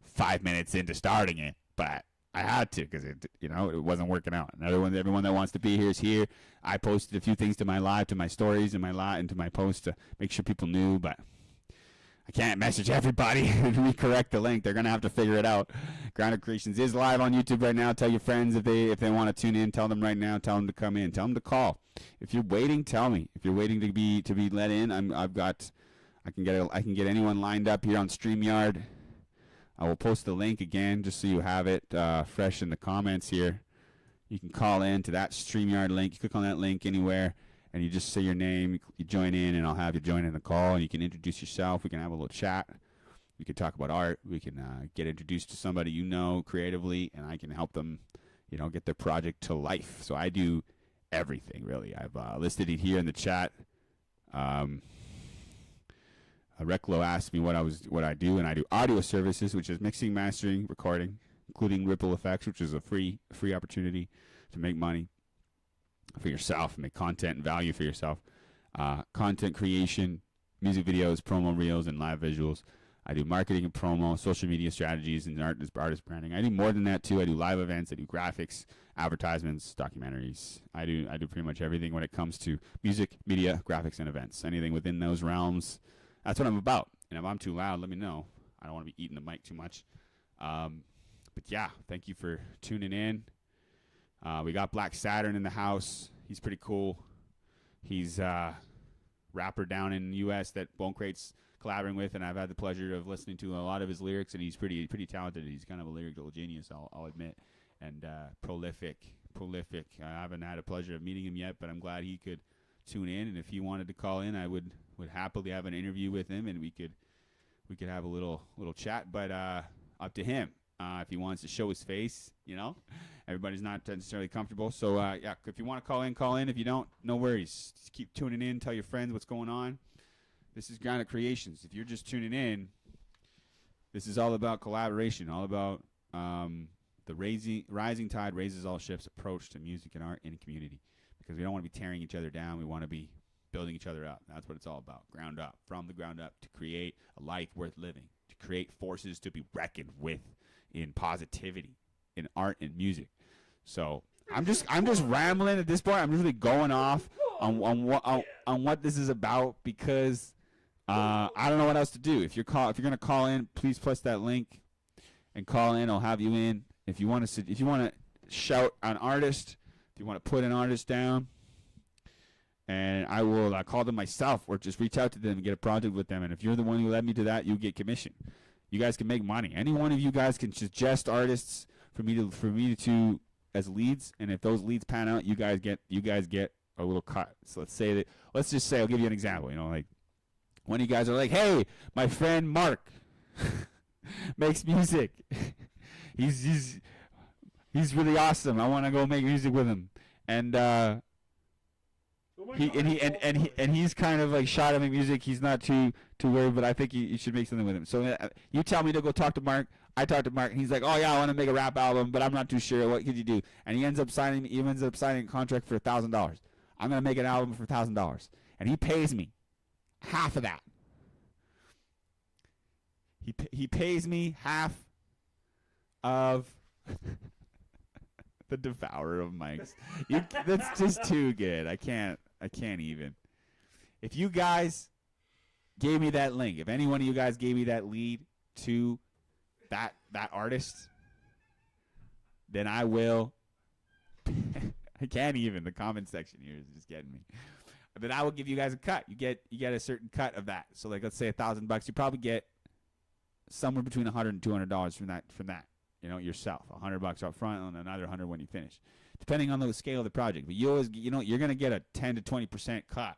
5 minutes into starting it, but I had to, because it wasn't working out. Everyone that wants to be here is here. I posted a few things to my live, to my stories, and to my post to make sure people knew, but I can't message everybody and recorrect the link. They're going to have to figure it out. Grounded Creations is live on YouTube right now. Tell your friends if they want to tune in. Tell them right now. Tell them to come in. Tell them to call. If you're waiting, tell me. If you're waiting to be let in, I can get anyone lined up here on StreamYard. I will post the link again just so you have it fresh in the comments here. You can call in to that StreamYard link. You click on that link anywhere, and you just say your name. You join in, and I'll have you join in the call, and you can introduce yourself. We can have a little chat. We can talk about art. We can get introduced to somebody you know creatively, and I can help them, get their project to life. So I do everything, really. I've listed it here in the chat. Reclo asked me what I do, and I do audio services, which is mixing, mastering, recording, including ripple effects, which is a free opportunity to make money for yourself, make content and value for yourself. Content creation, music videos, promo reels, and live visuals. I do marketing and promo, social media strategies, and artist branding. I do more than that too. I do live events. I do graphics, advertisements, documentaries. I do pretty much everything when it comes to music, media, graphics, and events. Anything within those realms. That's what I'm about. And if I'm too loud, let me know. I don't want to be eating the mic too much. But yeah, thank you for tuning in. We got Black Saturn in the house. He's pretty cool. He's a rapper down in the U.S. that Bone Crate's collaborating with, and I've had the pleasure of listening to a lot of his lyrics, and he's pretty talented. He's kind of a lyrical genius, I'll admit, and prolific. I haven't had a pleasure of meeting him yet, but I'm glad he could tune in, and if he wanted to call in, I would happily have an interview with him, and we could have a little chat, but up to him. If he wants to show his face, everybody's not necessarily comfortable. So, yeah, if you want to call in, call in. If you don't, no worries. Just keep tuning in. Tell your friends what's going on. This is Grounded Creations. If you're just tuning in, this is all about collaboration, all about the rising tide raises all ships approach to music and art in a community, because we don't want to be tearing each other down. We want to be building each other up. That's what it's all about. Ground up, from the ground up, to create a life worth living, to create forces to be reckoned with in positivity, in art and music. So I'm just rambling at this point. I'm really going off on what this is about, because I don't know what else to do. If you're gonna call in, please press that link and call in. I'll have you in. If you want to shout an artist, if you want to put an artist down, and I will call them myself, or just reach out to them and get a project with them. And if you're the one who led me to that, you get commission. You guys can make money. Any one of you guys can suggest artists for me to as leads, and if those leads pan out, you guys get a little cut. So let's just say, I'll give you an example. Like one of you guys are like, hey, my friend Mark makes music. he's really awesome. I want to go make music with him, and he's kind of like shy to make music. He's not too worried, but I think you should make something with him. So you tell me to go talk to Mark. I talk to Mark, and he's like, "Oh yeah, I want to make a rap album, but I'm not too sure. What could you do?" And he ends up signing a contract for $1,000. I'm gonna make an album for $1,000, and he pays me half of that. He pays me half of the devourer of mics. That's just too good. I can't even. If you guys gave me that link, if any one of you guys gave me that lead to that artist, then I will. I can't even. The comment section here is just getting me. Then I will give you guys a cut. You get a certain cut of that. So like, let's say $1,000, you probably get somewhere between $100 and $200 from that. You know, yourself, $100 up front and another 100 when you finish, depending on the scale of the project. But you always, you're gonna get a 10 to 20% cut,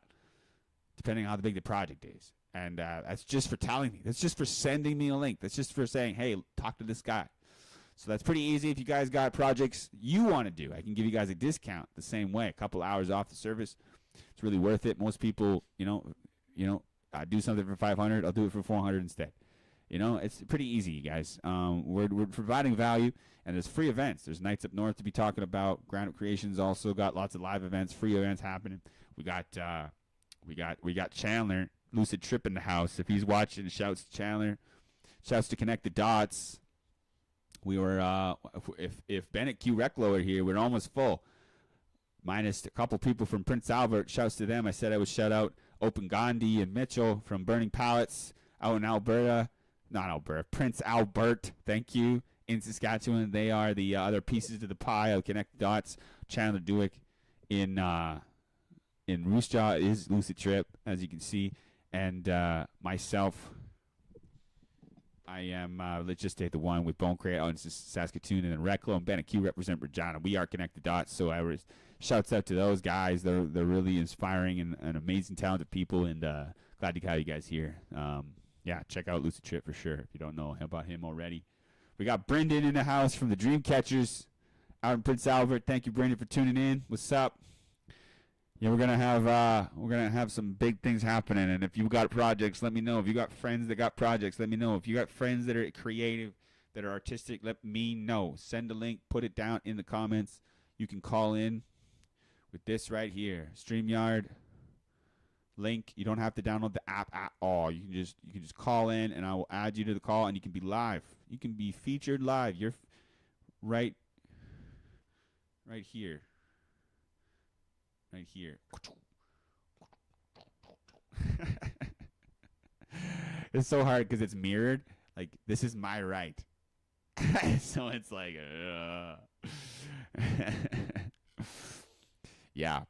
depending on how big the project is. And that's just for telling me. That's just for sending me a link. That's just for saying, hey, talk to this guy. So that's pretty easy. If you guys got projects you want to do, I can give you guys a discount the same way, a couple hours off the service. It's really worth it. Most people, I do something for $500, I'll do it for $400 instead. It's pretty easy, you guys. We're providing value, and there's free events. There's nights up north to be talking about. Ground Up Creations also got lots of live events, free events happening. We got Chandler, Lucid Trip in the house. If he's watching, shouts to Chandler. Shouts to Connect the Dots. We were if BENNET Q Reclo are here, we're almost full. Minus a couple people from Prince Albert. Shouts to them. I said I would shout out Open Gandhi and Mitchell from Burning Pallets out in Alberta. Not Alberta, Prince Albert. Thank you. In Saskatchewan. They are the other pieces to the pie of Connect the Dots. Chandler Dewick in Moose Jaw is Lucid Trip, as you can see. And myself, I am let's just take the one with Bone Crate out in Saskatoon, and then Reclo and BENNET Q represent Regina. We are Connect the Dots, so I was shouts out to those guys. They're really inspiring and amazing, talented people, and glad to have you guys here. Yeah, check out Lucid Trip for sure if you don't know about him already. We got Brendan in the house from the Dreamcatchers out in Prince Albert. Thank you, Brendan, for tuning in. What's up? Yeah, we're gonna have some big things happening, and if you got projects, let me know. If you got friends that got projects, let me know. If you got friends that are creative, that are artistic, let me know. Send a link, put it down in the comments. You can call in with this right here, StreamYard link. You don't have to download the app at all. You can just call in, and I will add you to the call, and you can be live. You can be featured live. You're right here. Right here. It's so hard because it's mirrored. Like, this is my right. So it's like, yeah.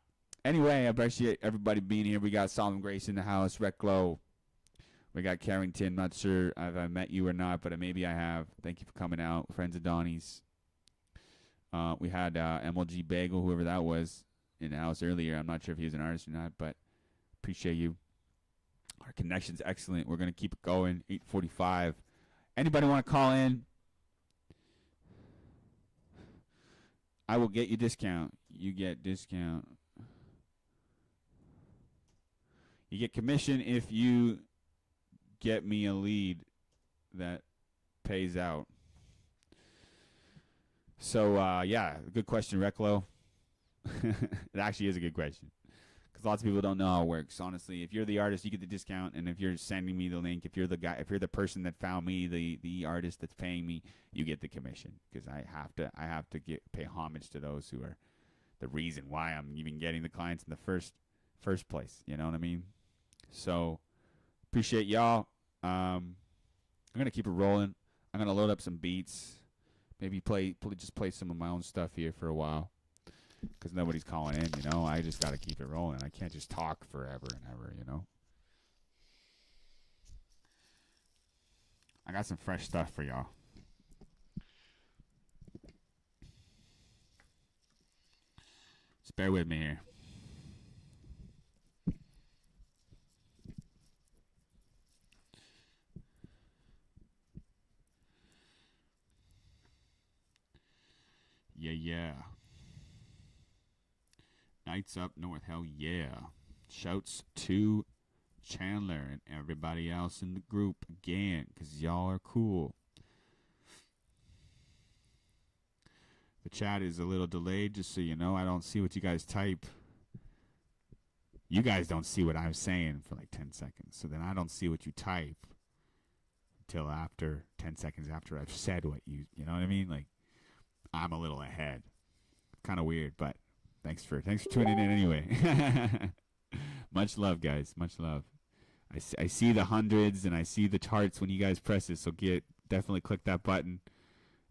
Anyway, I appreciate everybody being here. We got Solemn Grace in the house, Reclo. We got Carrington. Not sure if I met you or not, but maybe I have. Thank you for coming out. Friends of Donnie's. We had MLG Bagel, whoever that was, in the house earlier. I'm not sure if he was an artist or not, but appreciate you. Our connection's excellent. We're going to keep it going. 8:45. Anybody want to call in? I will get you discount. You get discount. You get commission if you get me a lead that pays out. So, yeah, good question, Reclo. It actually is a good question because lots of people don't know how it works. Honestly, if you're the artist, you get the discount, and if you're sending me the link, if you're the guy, if you're the person that found me, the artist that's paying me, you get the commission because I have to pay homage to those who are the reason why I'm even getting the clients in the first place. You know what I mean? So appreciate y'all. I'm gonna keep it rolling. I'm gonna load up some beats. Maybe just play some of my own stuff here for a while. Because nobody's calling in, I just got to keep it rolling. I can't just talk forever and ever, I got some fresh stuff for y'all. Just bear with me here. Yeah. Nights up north, hell yeah. Shouts to Chandler and everybody else in the group again, because y'all are cool. The chat is a little delayed, just so you know. I don't see what you guys type. You guys don't see what I'm saying for like 10 seconds, so then I don't see what you type until after 10 seconds after I've said what you know what I mean? Like, I'm a little ahead. Kind of weird, but thanks for tuning in anyway. Much love, guys. Much love. I see the hundreds and I see the charts when you guys press it. So definitely click that button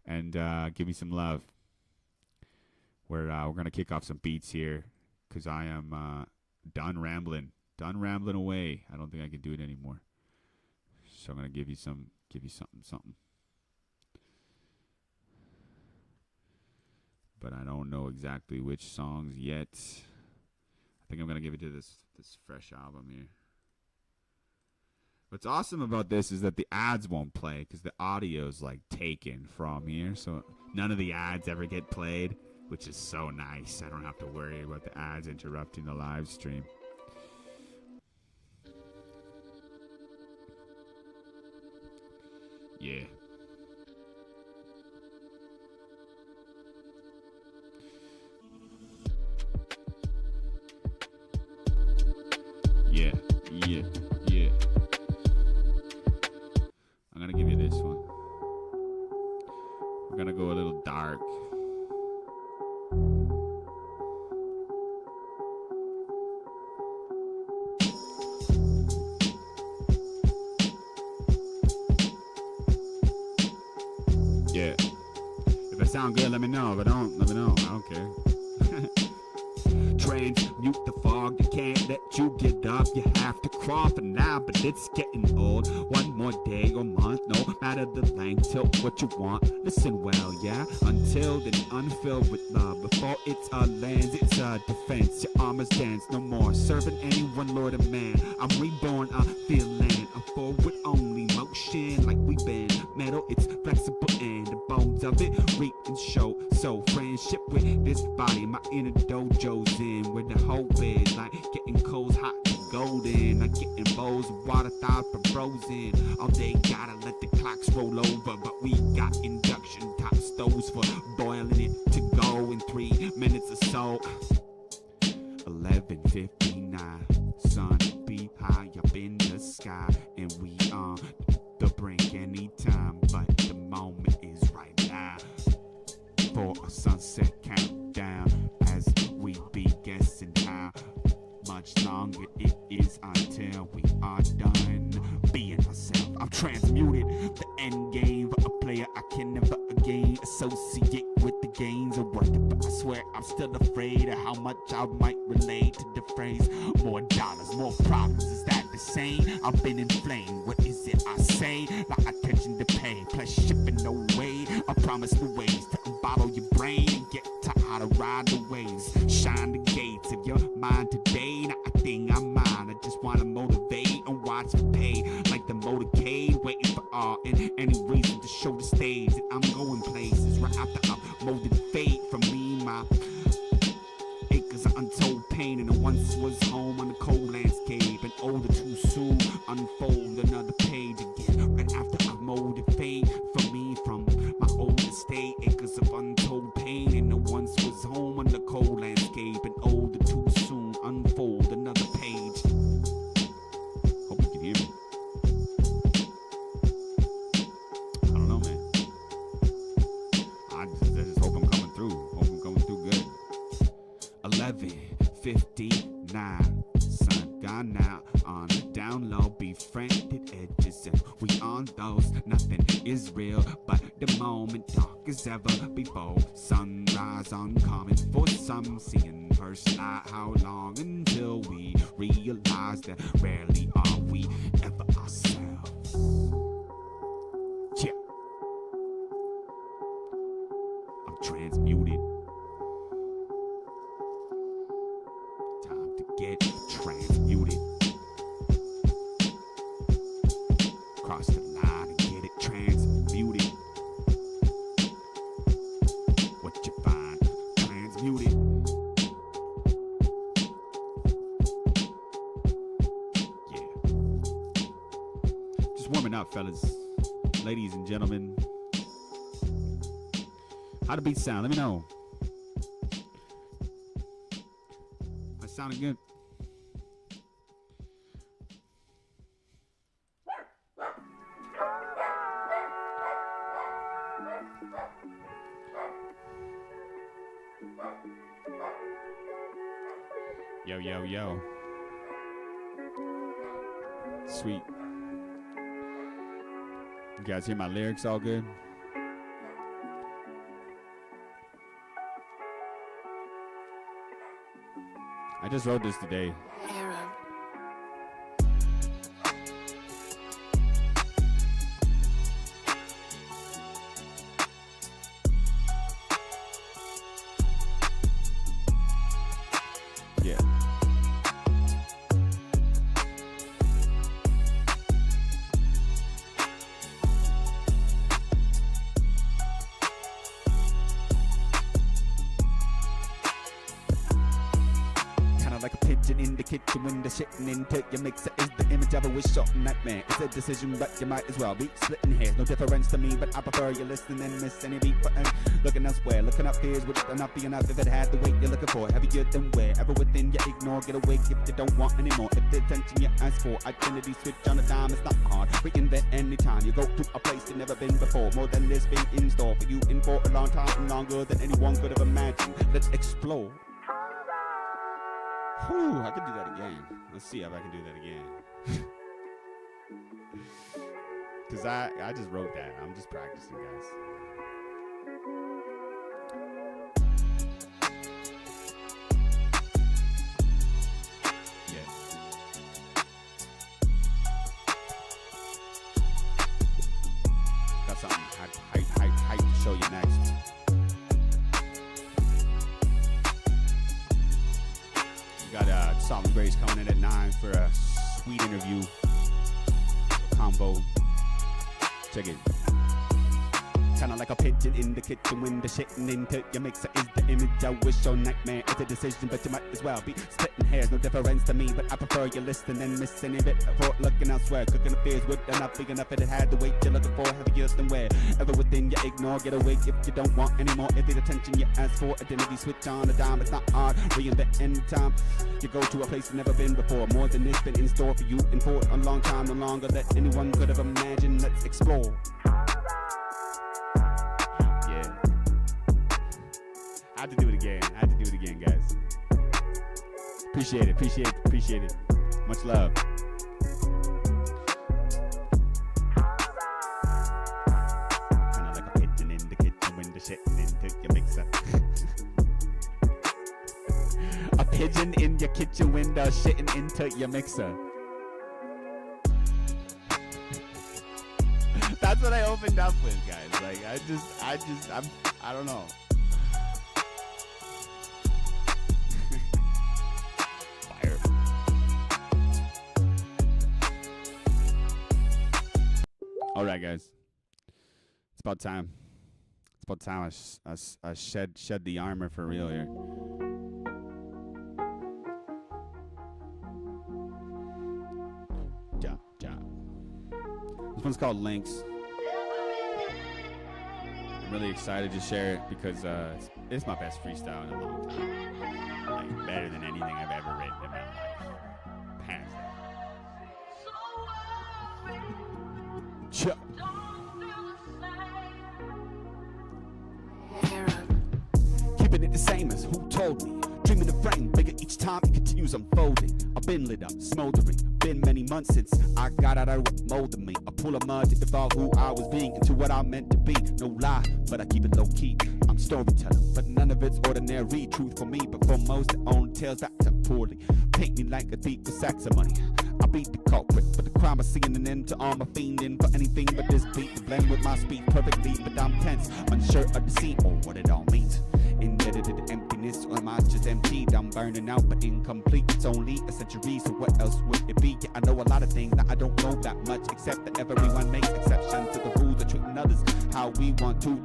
and give me some love. We're gonna kick off some beats here because I am done rambling away. I don't think I can do it anymore. So I'm gonna give you something. But I don't know exactly which songs yet. I think I'm gonna give it to this fresh album here. What's awesome about this is that the ads won't play because the audio's like taken from here, so none of the ads ever get played, which is so nice. I don't have to worry about the ads interrupting the live stream. Yeah. Yeah. I'm gonna give you this one. We're gonna go a little dark. Yeah. If I sound good, let me know. If I don't, let me know. I don't care. Transmute the fog, you can't let you get up. You have to crawl for now, but it's getting old. One more day or month, no matter the length, till what you want. Listen well, yeah. Until then, unfilled with love. Before it's lands, it's a defense. Your armors dance no more, serving anyone, Lord of man. I'm reborn, I'm feeling a forward only motion, like we've been metal. It's flexible and the bones of it reap and show. So friendship with this body, my inner dojo's in, where the hope is like getting coals hot and golden, like getting bowls of water thawed from frozen. All day gotta let the clocks roll over, but we got induction top stoves for boiling it to go in 3 minutes or so. 11:59, sun be high up in the sky, and we on the brink anytime, but the moment is right now for a sunset countdown, as we be guessing how much longer it is until we are done being ourselves. I'm transmuted, the end game for a player I can never again associate with the gains of worth it, but I swear I'm still afraid of how much I might relate to the phrase. More dollars, more problems, is that the same? I've been inflamed, what is it I say? Like attention to pay, plus shipping away. I promise the ways to unbottle your brain and get to how to ride the waves. Shine the gates of your mind today, not a thing I'm mine. I just wanna motivate and watch it pay, like the motorcade, waiting for art and any reason to show the stage that I'm going places. Right after I've molded fate from me, my acres of untold pain, and I once was home on the cold landscape, and older too soon, unfold another page again. Right after I've molded fate for me from my old estate, acres of untold pain, and I once was home on the cold landscape, and older too soon, unfold another page. Hope you can hear me. I don't know, man. I just hope I'm coming through. Hope I'm coming through good. 11:59, sun gone out on the down low, befriended edges, and we on those. Nothing is real, but the moment dark as ever before. Sunrise uncommon for some, seeing first light. How long until we realize that rarely are we ever ourselves? Yeah, I'm transmuted. Time to get transmuted. Cross the line and get it transmuted. What you find? Transmuted. Yeah. Just warming up, fellas. Ladies and gentlemen. How the beat sound? Let me know. That sounded good. Yo. Sweet. You guys hear my lyrics all good? I just wrote this today. Yeah. Like a pigeon in the kitchen when the shitting into your mixer is the image of a wish short nightmare. It's a decision, but you might as well be splitting hairs. No difference to me, but I prefer you listen and miss any beat button. Looking elsewhere, looking up here would it not be enough if it had the weight you're looking for. Heavier than wherever within you ignore, get away if you don't want anymore. If the attention you ask for, identity switch on a dime, it's not hard. Reinvent anytime you go to a place you've never been before. More than this been in store for you in for a long time and longer than anyone could have imagined. Let's explore. Whew, I could do that again. Let's see if I can do that again. Because I just wrote that. I'm just practicing, guys. Yeah. Got something hype to show you next. Got Salt and Grace coming in at 9 for a sweet interview. Combo. Check it. Kinda like a pigeon in the kitchen when the shitting into your mixer is the image I wish your nightmare. It's a decision, but you might as well be splitting hairs. No difference to me, but I prefer you listening and missing a bit for looking elsewhere. Cooking affairs with enough big enough if it had the weight you're looking for. Heavier than where ever within you ignore. Get away if you don't want anymore. If the attention you ask for, identity switch on a dime. It's not hard. Reinvent any time you go to a place you've never been before. More than this been in store for you and for a long time, no longer that anyone could have imagined. Let's explore. I had to do it again, guys. Appreciate it. Much love. Kinda like a pigeon in the kitchen when the shitting into your mixer. A pigeon in your kitchen window shitting into your mixer. That's what I opened up with, guys. Like, I don't know. All right, guys. It's about time. I shed the armor for real here. Ja. This one's called Links. I'm really excited to share it because it's my best freestyle in a long time. Like, better than anything I've ever written in my life. Hands down. Chuck. Keeping it the same as who told me. Dreaming the frame bigger each time it continues unfolding. I've been lit up, smoldering. Been many months since I got out of what molded me. A pool of mud to evolve who I was being into what I meant to be. No lie, but I keep it low key. I'm storytelling, but none of it's ordinary truth for me. But for most, it only tells back to poorly. Paint me like a thief with sacks of money. I beat the culprit, but the crime I see an end to all my fiending for anything but this beat to blend with my speed perfectly. But I'm tense, unsure of the scene or what it all means. Indebted to the emptiness, or am I just emptied? I'm burning out, but incomplete. It's only a century, so what else would it be? Yeah, I know a lot of things that I don't know that much, except that everyone makes exceptions to the rules of treating others how we want to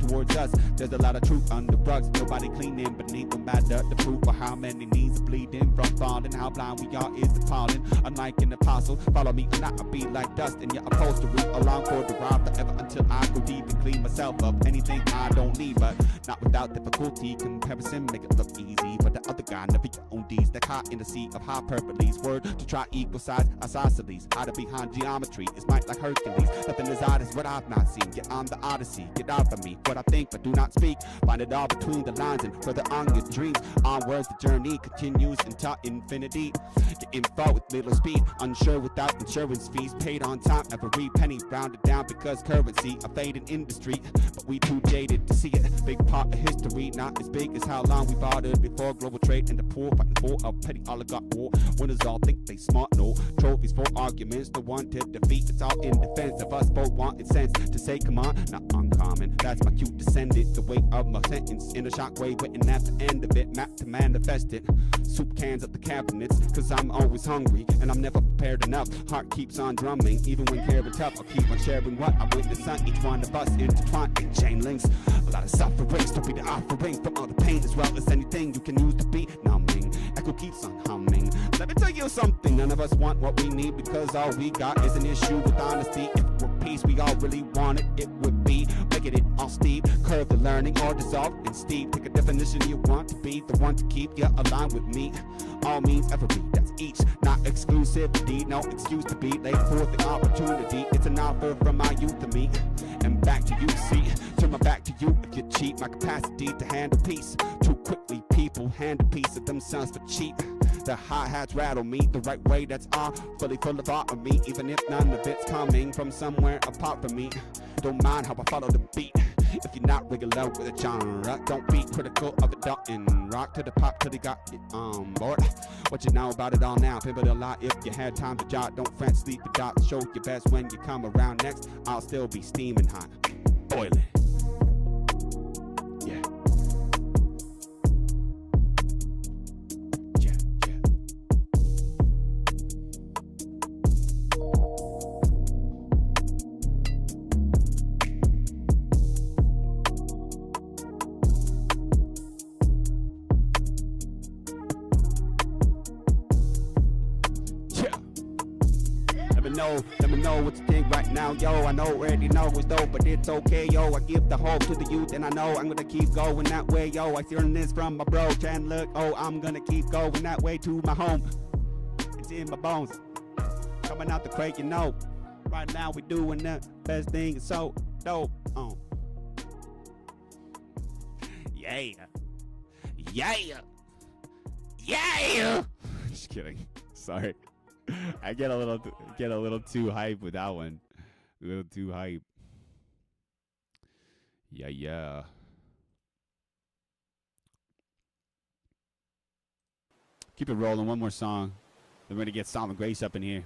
towards us. There's a lot of truth under rugs, nobody cleaning beneath the matter. The proof for how many knees are bleeding from falling, how blind we are is appalling. Unlike an apostle, follow me and I'll be like dust, and you're opposed to root along for the ride forever until I go deep and clean myself of anything I don't need, but not without difficulty. Comparison make it look easy, but the other God, never your own deeds. That caught in the sea of hyperboles. Word to try equal size isosceles. Hide behind geometry is might like Hercules. Nothing as odd as what I've not seen. Get on the odyssey, get out of me what I think but do not speak. Find it all between the lines and further on your dreams. Onwards the journey continues into infinity. Get info with little speed, unsure without insurance fees. Paid on time, every penny rounded down because currency a fading industry. But we too jaded to see it. Big part of history, not as big as how long we bothered before global trade and the poor fighting for a petty oligarch war. Winners all think they smart, no trophies for arguments. The one to defeat, it's all in defense of us both wanting sense to say come on, not uncommon. That's my cute descendant, the weight of my sentence in a shockwave waiting at the end of it, map to manifest it. Soup cans up the cabinets, cause I'm always hungry and I'm never prepared enough. Heart keeps on drumming, even when carrying tough. I'll keep on sharing what I witness on each one of us intertwined in chain links. A lot of suffering, to be the offering from all the pain as well as anything you can use to be numbing. Echo keeps on humming. Let me tell you something, none of us want what we need because all we got is an issue with honesty. If it were peace we all really wanted, it would be making it all steep, curve the learning or dissolve and steep. Pick a definition you want to be, the one to keep you aligned with me. All means every, that's each, not exclusivity, no excuse to be late for the opportunity. It's an offer from my youth to me, and back to you, see, turn my back to you if you cheat. My capacity to handle peace, too quickly people hand a piece of themselves for cheap. The hi-hats rattle me the right way, that's all fully full of art of me, even if none of it's coming from somewhere apart from me. Don't mind how I follow the beat. If you're not regular with a genre, don't be critical of it, and rock to the pop till they got it on board. What you know about it all now, pivot a lot if you had time to jot. Don't fret, sleep the dot, show your best when you come around next. I'll still be steaming hot, boiling. Yeah. Yeah, yeah. Let me know what you think right now, yo. I know already know it's dope, but it's okay, yo. I give the hope to the youth, and I know I'm gonna keep going that way, yo. I learned this from my bro, Chan. Look, oh, I'm gonna keep going that way to my home. It's in my bones, coming out the crate, you know. Right now we doing the best thing, it's so dope. Yeah, yeah, yeah. Just kidding. Sorry. I get a little too hype with that one. A little too hype. Yeah, yeah. Keep it rolling. One more song. Then we're gonna get Solid Grace up in here.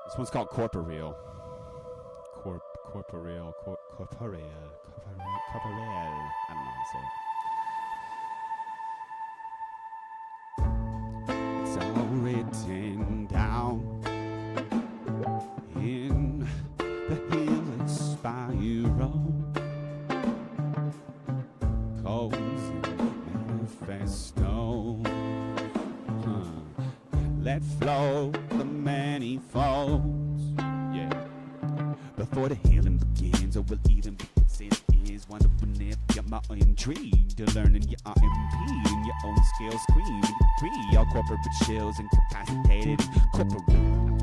This one's called Corporeal. Corporeal. I don't know how to say it. It's all written down in the helix spiral. Codes and manifesto. Let flow the manifolds. Yeah. Before the healing begins, or will even be is wondering if you're more intrigued to learning your RMP and your own skills screen. Free all corporate chills incapacitated, corporate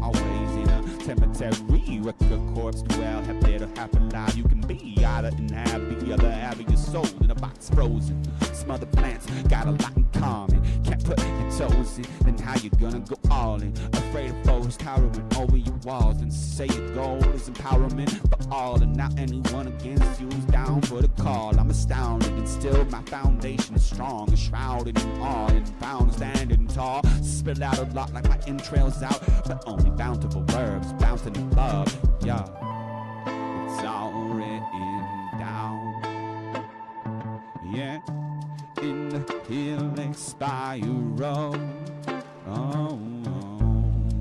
always in a cemetery. Record corpse dwell, have little half alive. You can be either inhabit the other half of your soul in a box frozen. Some other plants got a lot in common. Can't put your toes in, then how you gonna go all in? Afraid of foes towering over your walls, and say your goal is empowerment for all, and not anyone against you is down for the call. I'm astounded, and still my foundation is strong, and shrouded in awe, and found standing tall. Spill out a lot like my entrails out, but only bountiful verbs, bouncing in love. Yeah, it's all written down. Yeah, in the helix spiral. Oh,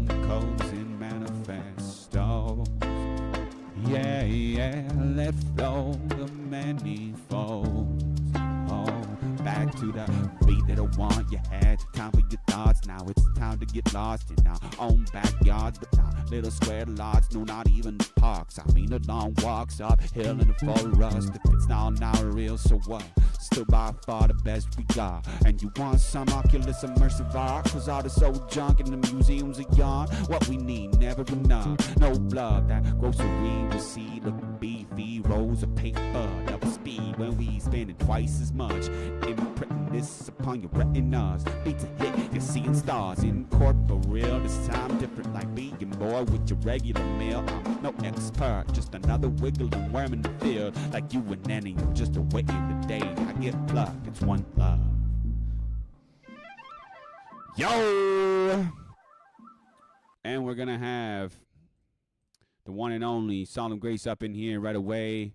codes and manifestos. Yeah, yeah, let flow the manifolds. Oh, back to the beat that I want. You had time for your thoughts, now it's time to get lost in our own backyards, but not little square lots, no, not even the parks. I mean the long walks uphill in the forest. If it's not now real, so what? Still by far the best we got. And you want some Oculus immersive art, cause all this old junk in the museums are yarn. What we need, never enough. No blood, that grocery we see looking beefy. Rolls of paper, double speed when we spending twice as much. Imprinting this upon your retinas. Beats a hit, you're seeing stars in corporeal. This time different like being bored with your regular meal. I'm no expert, just another wiggling worm in the field. Like you and any, just awaiting the day I get plucked. It's one love. Yo! And we're gonna have the one and only Solemn Grace up in here right away.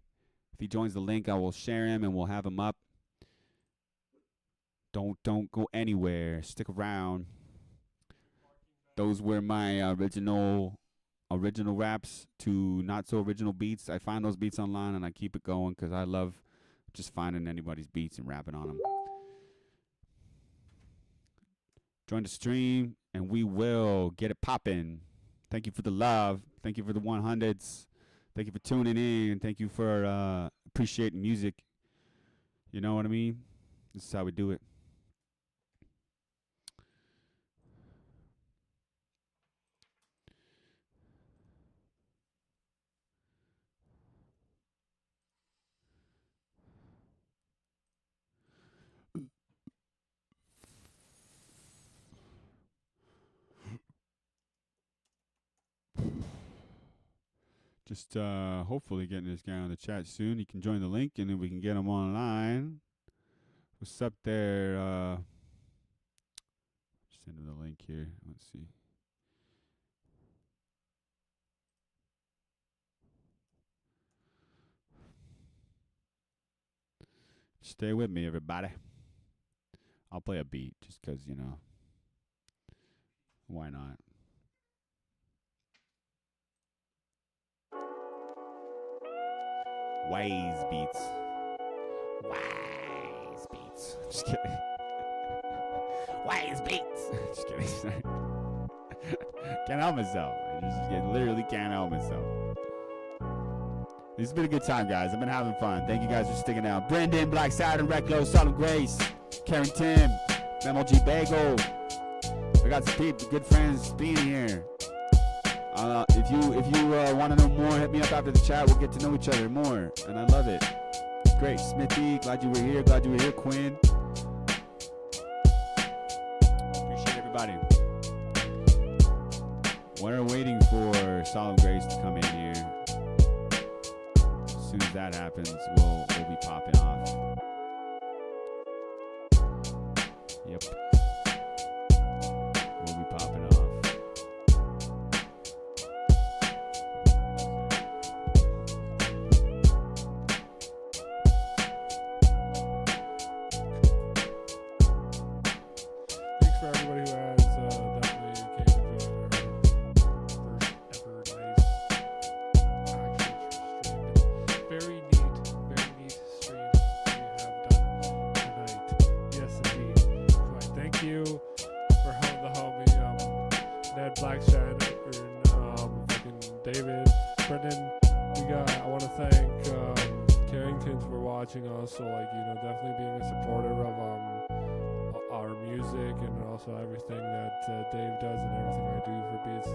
If he joins the link, I will share him and we'll have him up. Don't go anywhere. Stick around. Those were my original raps to not so original beats. I find those beats online and I keep it going because I love just finding anybody's beats and rapping on them. Join the stream and we will get it popping. Thank you for the love. Thank you for the 100s. Thank you for tuning in. Thank you for appreciating music. You know what I mean? This is how we do it. Just hopefully getting this guy on the chat soon. He can join the link and then we can get him online. What's up there? Send him the link here. Let's see. Stay with me, everybody. I'll play a beat just because, you know, why not? Wise beats. Wise beats. Just kidding. Wise beats. Just kidding. Sorry. Can't help myself. I literally can't help myself. This has been a good time, guys. I've been having fun. Thank you guys for sticking out. Brendan, Black Saturn, Reclo, Solemn Grace, Karen Tim, Memo G Bagel. I got some people, good friends being here. If you want to know more, hit me up after the chat. We'll get to know each other more, and I love it. Great, Smithy. Glad you were here. Glad you were here, Quinn. Appreciate everybody. We're waiting for Solemn Grace to come in here. As soon as that happens, we'll be popping off. Yep. We'll be popping off. Thanks for everybody who has definitely came to join our first ever nice action stream. Very neat stream we have done tonight. Yes, indeed. So I thank you for the homie Ned Blackshadow, fucking David, Brendan. I want to thank Carringtons for watching us. So definitely being a supporter of our music and also everything that Dave does and everything I do for beats. I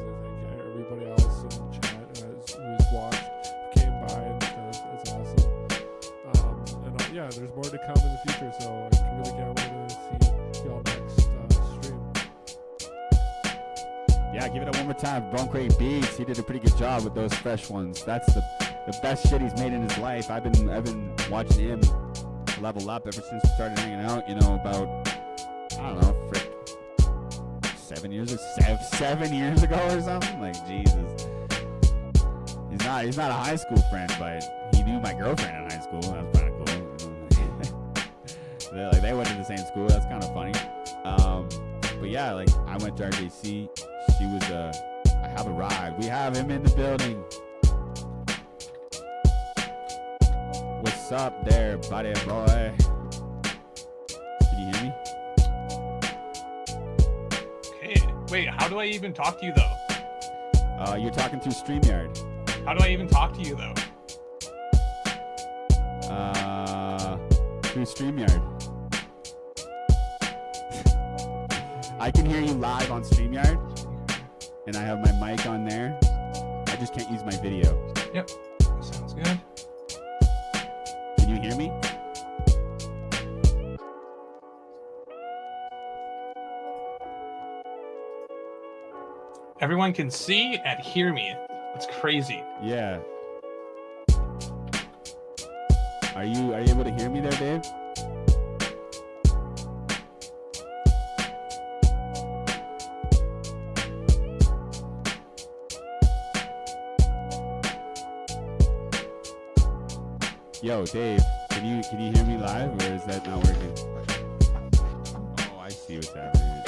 thank everybody else in the chat who's watched, came by, and it's awesome. Yeah, there's more to come in the future, so I really can't wait to see y'all next stream. Yeah, give it up one more time. Bone Crate Beats. He did a pretty good job with those fresh ones. That's the best shit he's made in his life. I've been watching him level up ever since we started hanging out. You know, about I don't know, frick, 7 years ago or something. Like Jesus, he's not a high school friend, but he knew my girlfriend in high school. That was kind of cool. They went to the same school. That's kind of funny. But yeah, like I went to RJC. She was I have a ride. We have him in the building. What's up there, buddy boy? Wait, how do I even talk to you though? You're talking through StreamYard. How do I even talk to you though? Through StreamYard. I can hear you live on StreamYard, and I have my mic on there. I just can't use my video. Yep. Sounds good. Can you hear me? Everyone can see and hear me. That's crazy. Yeah. Are you able to hear me there, Dave? Yo, Dave, can you hear me live, or is that not working? Oh, I see what's happening.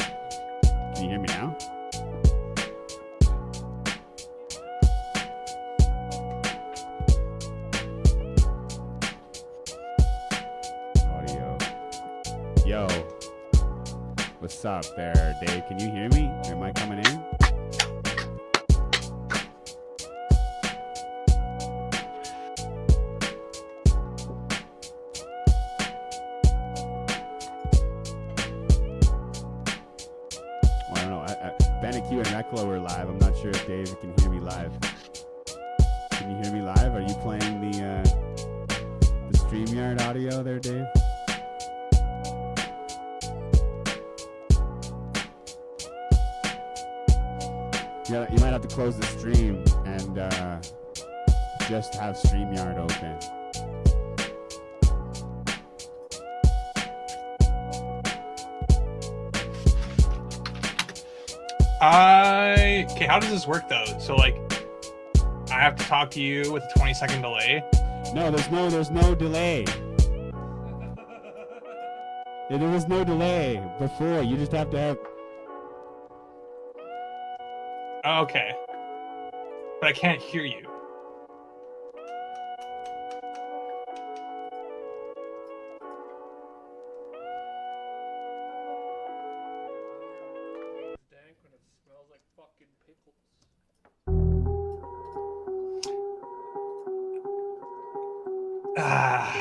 Can you hear me now? Audio. Yo, what's up there, Dave? Can you hear me? Am I coming in? I don't know. BENNET Q and Reklo are live. I'm not sure if Dave can hear me live. Can you hear me live? Are you playing the StreamYard audio there, Dave? Yeah, you might have to close the stream and just have StreamYard open. Okay, how does this work though? So like, I have to talk to you with a 20-second delay. No, there's no delay. There was no delay before. You just have to have. Okay, but I can't hear you. Dank when it smells like fucking pickles. Ah.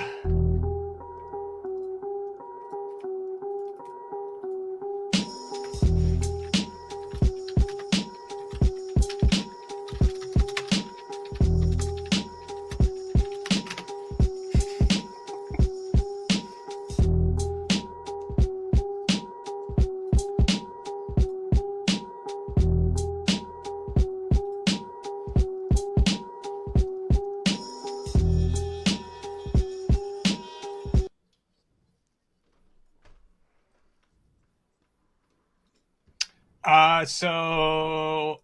So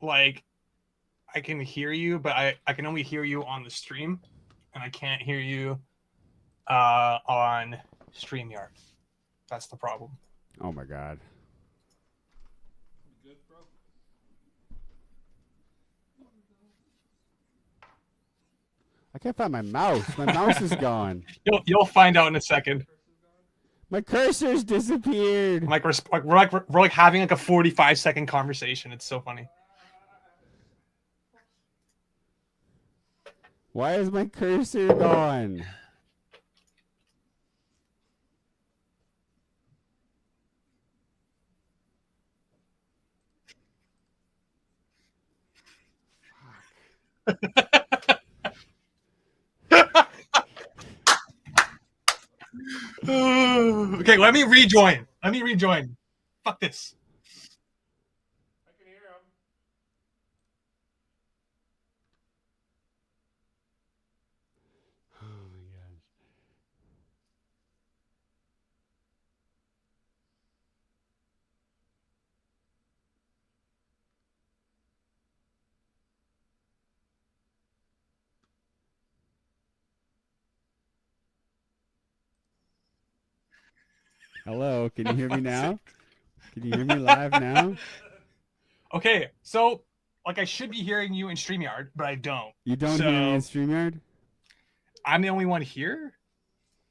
like I can hear you, but I can only hear you on the stream, and I can't hear you on StreamYard. That's the problem. Oh my god. Good, bro. I can't find my mouse. My mouse is gone. You'll find out in a second. My cursor's disappeared. Like we're having like a 45-second conversation. It's so funny. Why is my cursor gone? Okay, let me rejoin. Fuck this. I can hear him. Oh my gosh. Hello, can you hear me now? Can you hear me live now? Okay, so like I should be hearing you in StreamYard, but I don't. You don't So, hear me in StreamYard? I'm the only one here.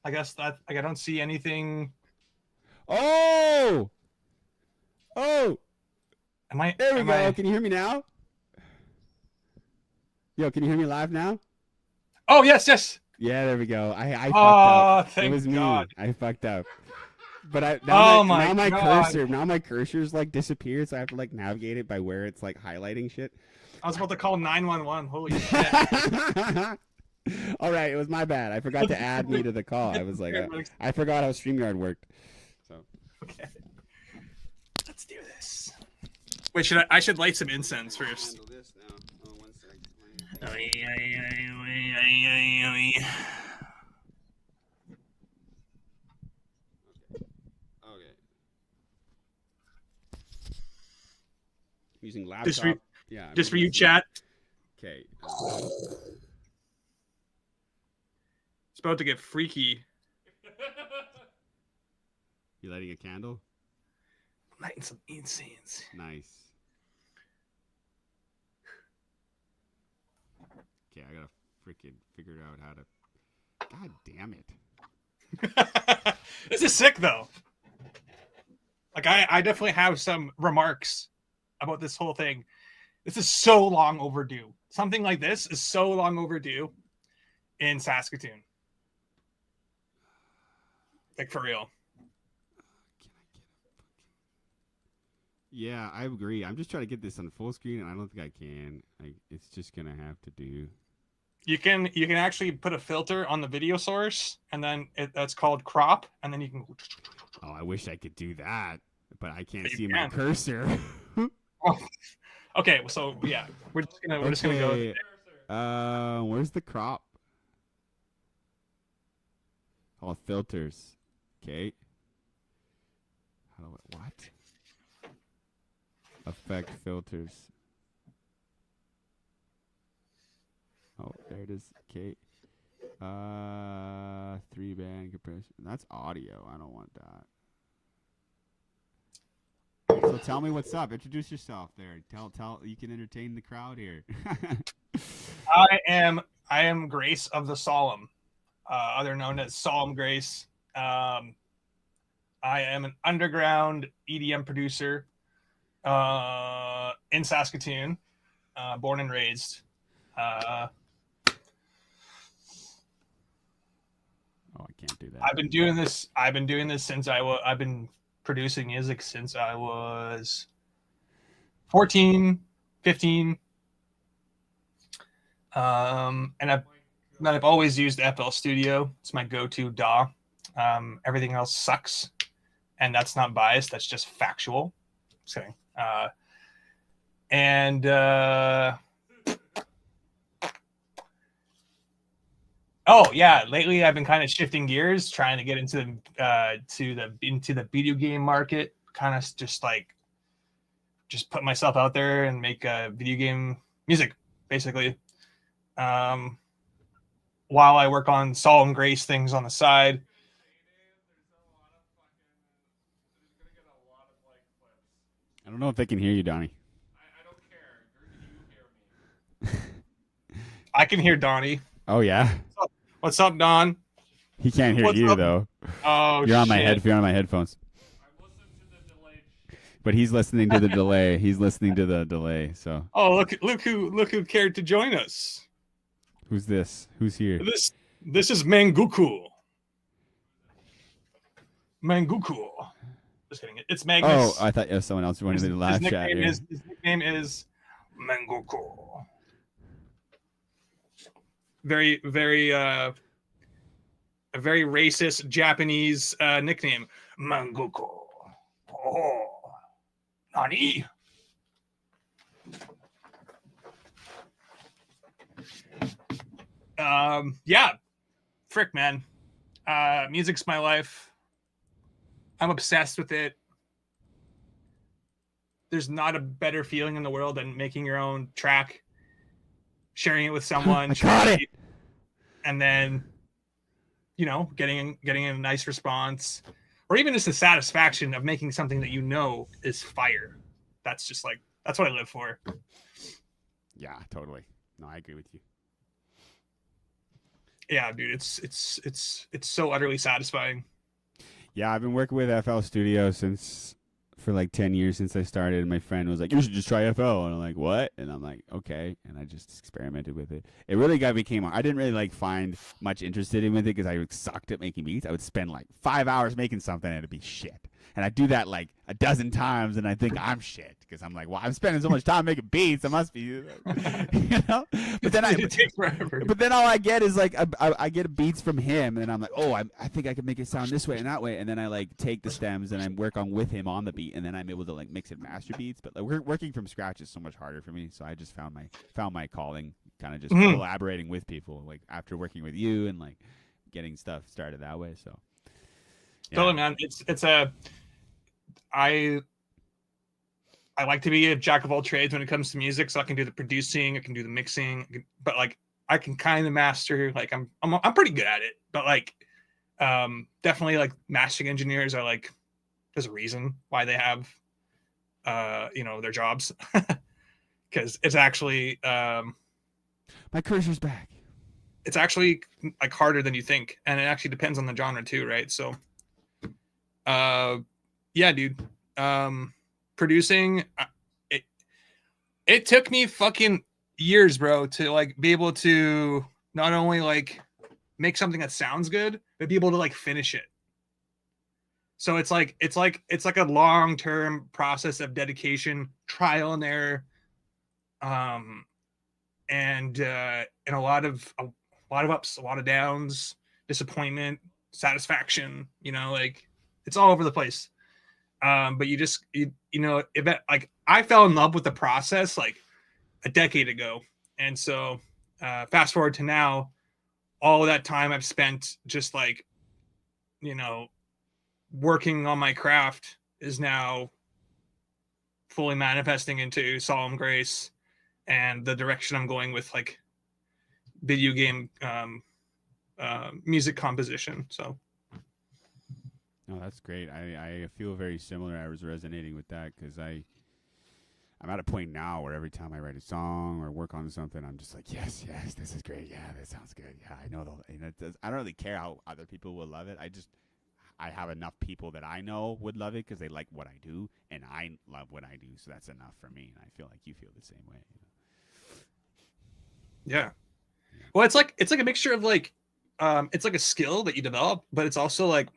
I guess that like I don't see anything. Oh! Oh! Am I? There we am go. I- Can you hear me now? Yo, can you hear me live now? Oh yes, yes. Yeah, there we go. I fucked Oh, up. It thank was me. God. I fucked up. But Oh my my God. cursor's like disappeared, so I have to like navigate it by where it's like highlighting shit. I was about to call 911. Holy shit. All right, it was my bad. I forgot to add me to the call. I was like, I forgot how StreamYard worked. So Okay. Let's do this. Wait, I should light some incense first. Handle this now. Oh, 1 second. Okay. Using laptop. Just for, Yeah. I'm just for using you, this- chat. Okay. It's about to get freaky. You lighting a candle? Lighting some incense. Nice. Okay, I gotta freaking figure out how to. God damn it. This is sick though. Like I definitely have some remarks about this whole thing. This is so long overdue. Something like this is so long overdue in Saskatoon. Like for real. Yeah, I agree. I'm just trying to get this on full screen, and I don't think I can. It's just gonna have to do. You can actually put a filter on the video source, and then that's called crop, and then you can. Oh, I wish I could do that, but I can't But you see my can. cursor. Okay, so yeah, we're just gonna go. Okay. Where's the crop? Oh, filters. Okay. What? Effect filters. Oh, there it is. Okay. 3-band compression. That's audio. I don't want that. So tell me what's up. Introduce yourself there. Tell you can entertain the crowd here. I am Grace of the Solemn, other known as Solemn Grace. I am an underground EDM producer in Saskatoon, born and raised. Oh, I can't do that. I've been doing this since I've been producing music since I was 14, 15. And I've always used FL Studio. It's my go-to DAW. Everything else sucks, and that's not biased. That's just factual. Just kidding. Oh yeah, lately I've been kind of shifting gears, trying to get into the video game market. Kind of just put myself out there and make video game music, basically. While I work on Solemn Grace things on the side. I don't know if they can hear you, Donnie. I can hear Donnie. Oh yeah. What's up, Don? He can't hear What's you up? though. Oh, You're on my shit. You're on my headphones. But he's listening to the delay. He's listening to the delay. So. Oh, look who cared to join us. Who's this? Who's here? This is Manguku. Manguku. Just kidding. It's Magnus. Oh, I thought someone else wanted to laugh chat. His nickname is Manguku. Very, very a very racist Japanese nickname. Manguku. Oh. Nani? Yeah. Frick, man. Music's my life. I'm obsessed with it. There's not a better feeling in the world than making your own track, sharing it with someone, I got it. and then, getting a nice response, or even just the satisfaction of making something that is fire. That's just that's what I live for. Yeah, totally. No, I agree with you. Yeah, dude, it's so utterly satisfying. Yeah, I've been working with FL Studio since for like 10 years since I started, and my friend was like, you should just try FL, and I'm like, what? And I'm like, okay, and I just experimented with it. It really became I didn't really like find much interested in with it because I sucked at making beats. I would spend like 5 hours making something and it'd be shit, and I do that like a dozen times, and I think I'm shit because I'm like, well, I'm spending so much time making beats, I must be, you know. But then it takes forever. but then all I get is like I get beats from him, and I'm like, oh, I think I can make it sound this way and that way, and then I like take the stems and I work on with him on the beat, and then I'm able to like mix and master beats. But like working from scratch is so much harder for me, so I just found my calling, kind of just collaborating with people, like after working with you and like getting stuff started that way. So yeah. Totally, man. I like to be a jack of all trades when it comes to music, so I can do the producing, I can do the mixing, but like I can kind of master, like I'm pretty good at it, but like definitely like mastering engineers are like, there's a reason why they have their jobs, because it's actually my cursor's back. It's actually like harder than you think, and it actually depends on the genre too, right? So yeah, dude. Producing, it took me fucking years, bro, to like be able to not only like make something that sounds good, but be able to like finish it. So it's like a long-term process of dedication, trial and error, and a lot of ups, a lot of downs, disappointment, satisfaction. Like it's all over the place. But like I fell in love with the process like a decade ago. And so fast forward to now, all of that time I've spent just like, working on my craft is now fully manifesting into Solemn Grace and the direction I'm going with like video game music composition. So no, that's great. I feel very similar. I was resonating with that because I'm at a point now where every time I write a song or work on something, I'm just like, yes, this is great. Yeah, that sounds good. Yeah, I know. I don't really care how other people will love it. I have enough people that I know would love it because they like what I do, and I love what I do. So that's enough for me. And I feel like you feel the same way. Yeah. Well, it's like a mixture of like, it's like a skill that you develop, but it's also like,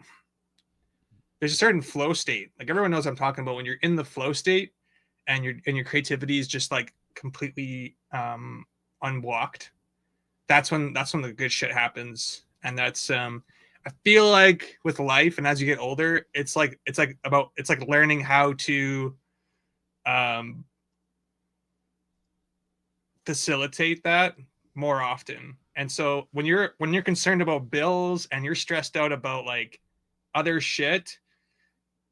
there's a certain flow state. Like everyone knows what I'm talking about when you're in the flow state and your creativity is just like completely unblocked. That's when the good shit happens. And that's I feel like with life and as you get older, it's like learning how to facilitate that more often. And so when you're concerned about bills and you're stressed out about like other shit,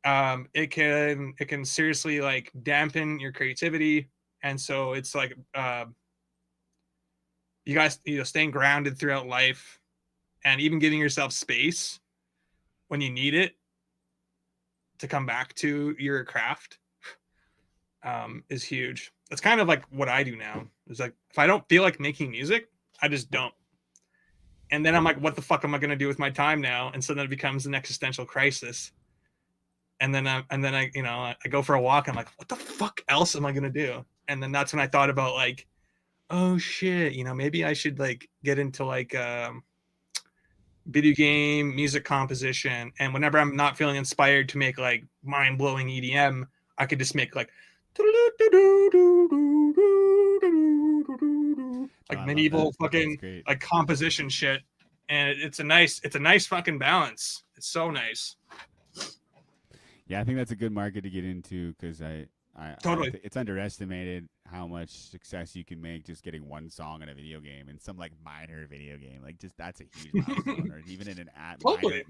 it can seriously like dampen your creativity. And so it's like you guys staying grounded throughout life and even giving yourself space when you need it to come back to your craft is huge. That's kind of like what I do now. It's like if I don't feel like making music, I just don't. And then I'm like, what the fuck am I going to do with my time now? And so then it becomes an existential crisis. And then I go for a walk. I'm like, what the fuck else am I going to do? And then that's when I thought about like, oh shit, maybe I should like get into like video game music composition. And whenever I'm not feeling inspired to make like mind blowing EDM, I could just make like medieval fucking like composition shit. And it's a nice fucking balance. It's so nice. Yeah, I think that's a good market to get into because totally it's underestimated how much success you can make just getting one song in a video game and some like minor video game. Like just that's a huge milestone, or even in an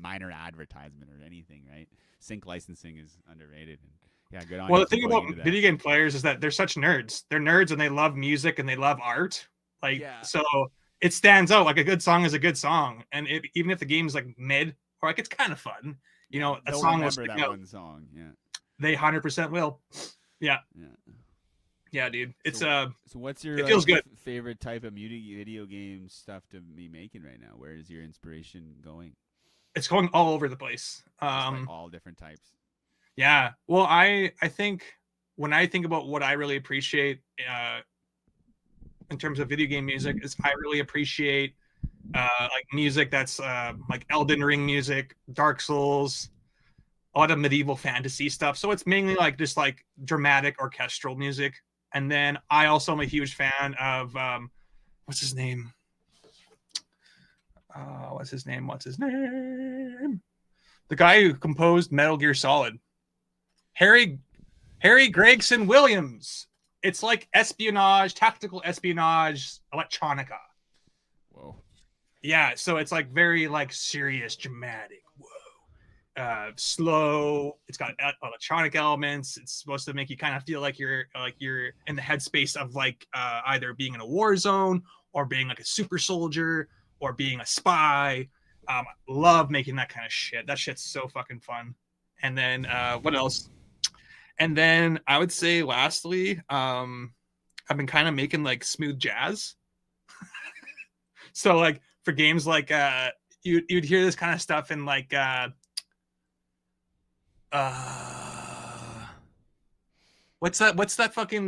minor advertisement or anything, right? Sync licensing is underrated. And yeah, good on you. Well, the thing about video game players is that they're such nerds. They're nerds and they love music and they love art. Like so it stands out. Like a good song is a good song, and even if the game's like mid or like it's kind of fun. A song will stick out. One song, yeah. They 100% will. Yeah. Yeah, dude. It's so what's your it feels good. Favorite type of video game stuff to be making right now? Where is your inspiration going? It's going all over the place. Like all different types. Yeah. Well, I think when I think about what I really appreciate in terms of video game music is I really appreciate like music that's like Elden Ring music, Dark Souls, a lot of medieval fantasy stuff. So it's mainly like just like dramatic orchestral music. And then I also am a huge fan of what's his name? What's his name? The guy who composed Metal Gear Solid. Harry Gregson Williams. It's like espionage, tactical espionage, electronica. Whoa. Yeah, so it's like very like serious, dramatic. Whoa. Slow. It's got electronic elements. It's supposed to make you kind of feel like you're in the headspace of like either being in a war zone or being like a super soldier or being a spy. Love making that kind of shit. That shit's so fucking fun. And then what else? And then I would say lastly, I've been kind of making like smooth jazz. So like for games like you'd hear this kind of stuff in like what's that fucking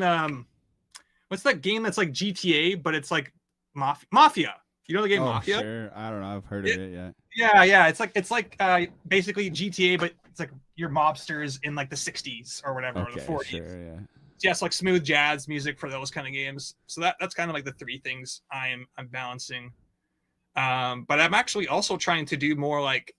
what's that game that's like GTA but it's like Mafia. You know the game Mafia? Sure. I don't know. I've heard of it. Yeah. It's like basically GTA, but it's like your mobsters in like the 60s or whatever, or the 40s. Sure, yeah. Yes, like smooth jazz music for those kind of games. So that's kind of like the three things I'm balancing. But I'm actually also trying to do more like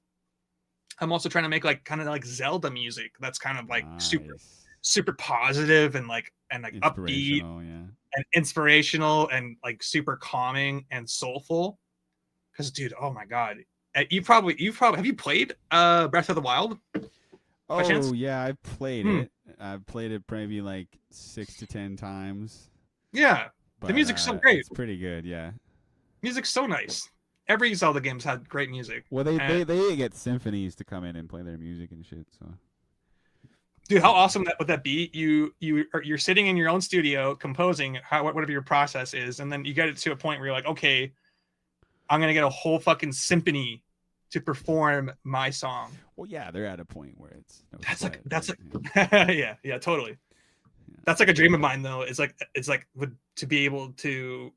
I'm also trying to make like kind of like Zelda music that's kind of like super positive and like upbeat and inspirational and like super calming and soulful. Because dude, oh my god, you probably have you played Breath of the Wild? Oh yeah, I've played it. I've played it maybe like 6 to 10 times. Yeah, but, the music's so great. It's pretty good. Yeah, music's so nice. Every Zelda game's had great music. Well, they get symphonies to come in and play their music and shit. So, dude, how awesome would that be? You're sitting in your own studio composing whatever your process is, and then you get it to a point where you're like, okay, I'm gonna get a whole fucking symphony to perform my song. Well, yeah, they're at a point where it's yeah, totally. Yeah. That's like a dream of mine, though. It's like to be able to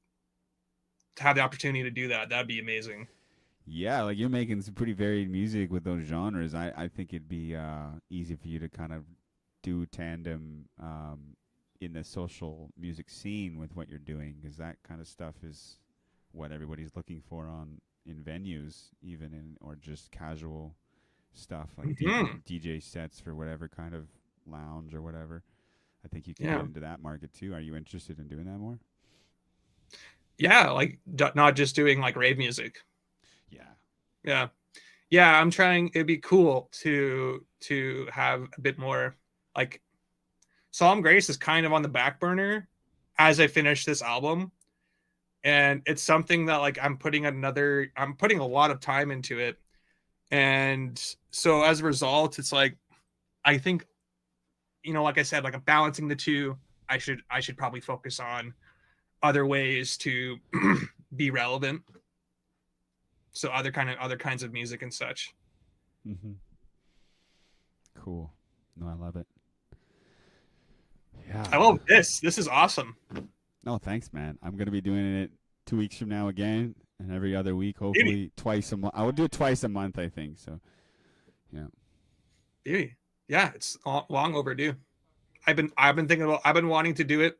have the opportunity to do that. That'd be amazing. Yeah, like you're making some pretty varied music with those genres. I think it'd be easy for you to kind of do tandem in the social music scene with what you're doing, because that kind of stuff is what everybody's looking for in venues, even or just casual stuff like DJ sets for whatever kind of lounge or whatever. I think you can get into that market too. Are you interested in doing that more? Yeah, like not just doing like rave music. Yeah. I'm trying. It'd be cool to have a bit more like Solemn Grace is kind of on the back burner as I finish this album. And it's something that like I'm putting a lot of time into it. And so as a result, it's like, I think, like I said, like I'm balancing the two. I should probably focus on other ways to be relevant. So other kinds of music and such. Mm-hmm. Cool. No, I love it. Yeah. I love this. This is awesome. No, thanks, man. I'm gonna be doing it 2 weeks from now again, and every other week, hopefully twice a month. I would do it twice a month, I think. So, yeah. Beauty. Yeah, it's long overdue. I've been wanting to do it,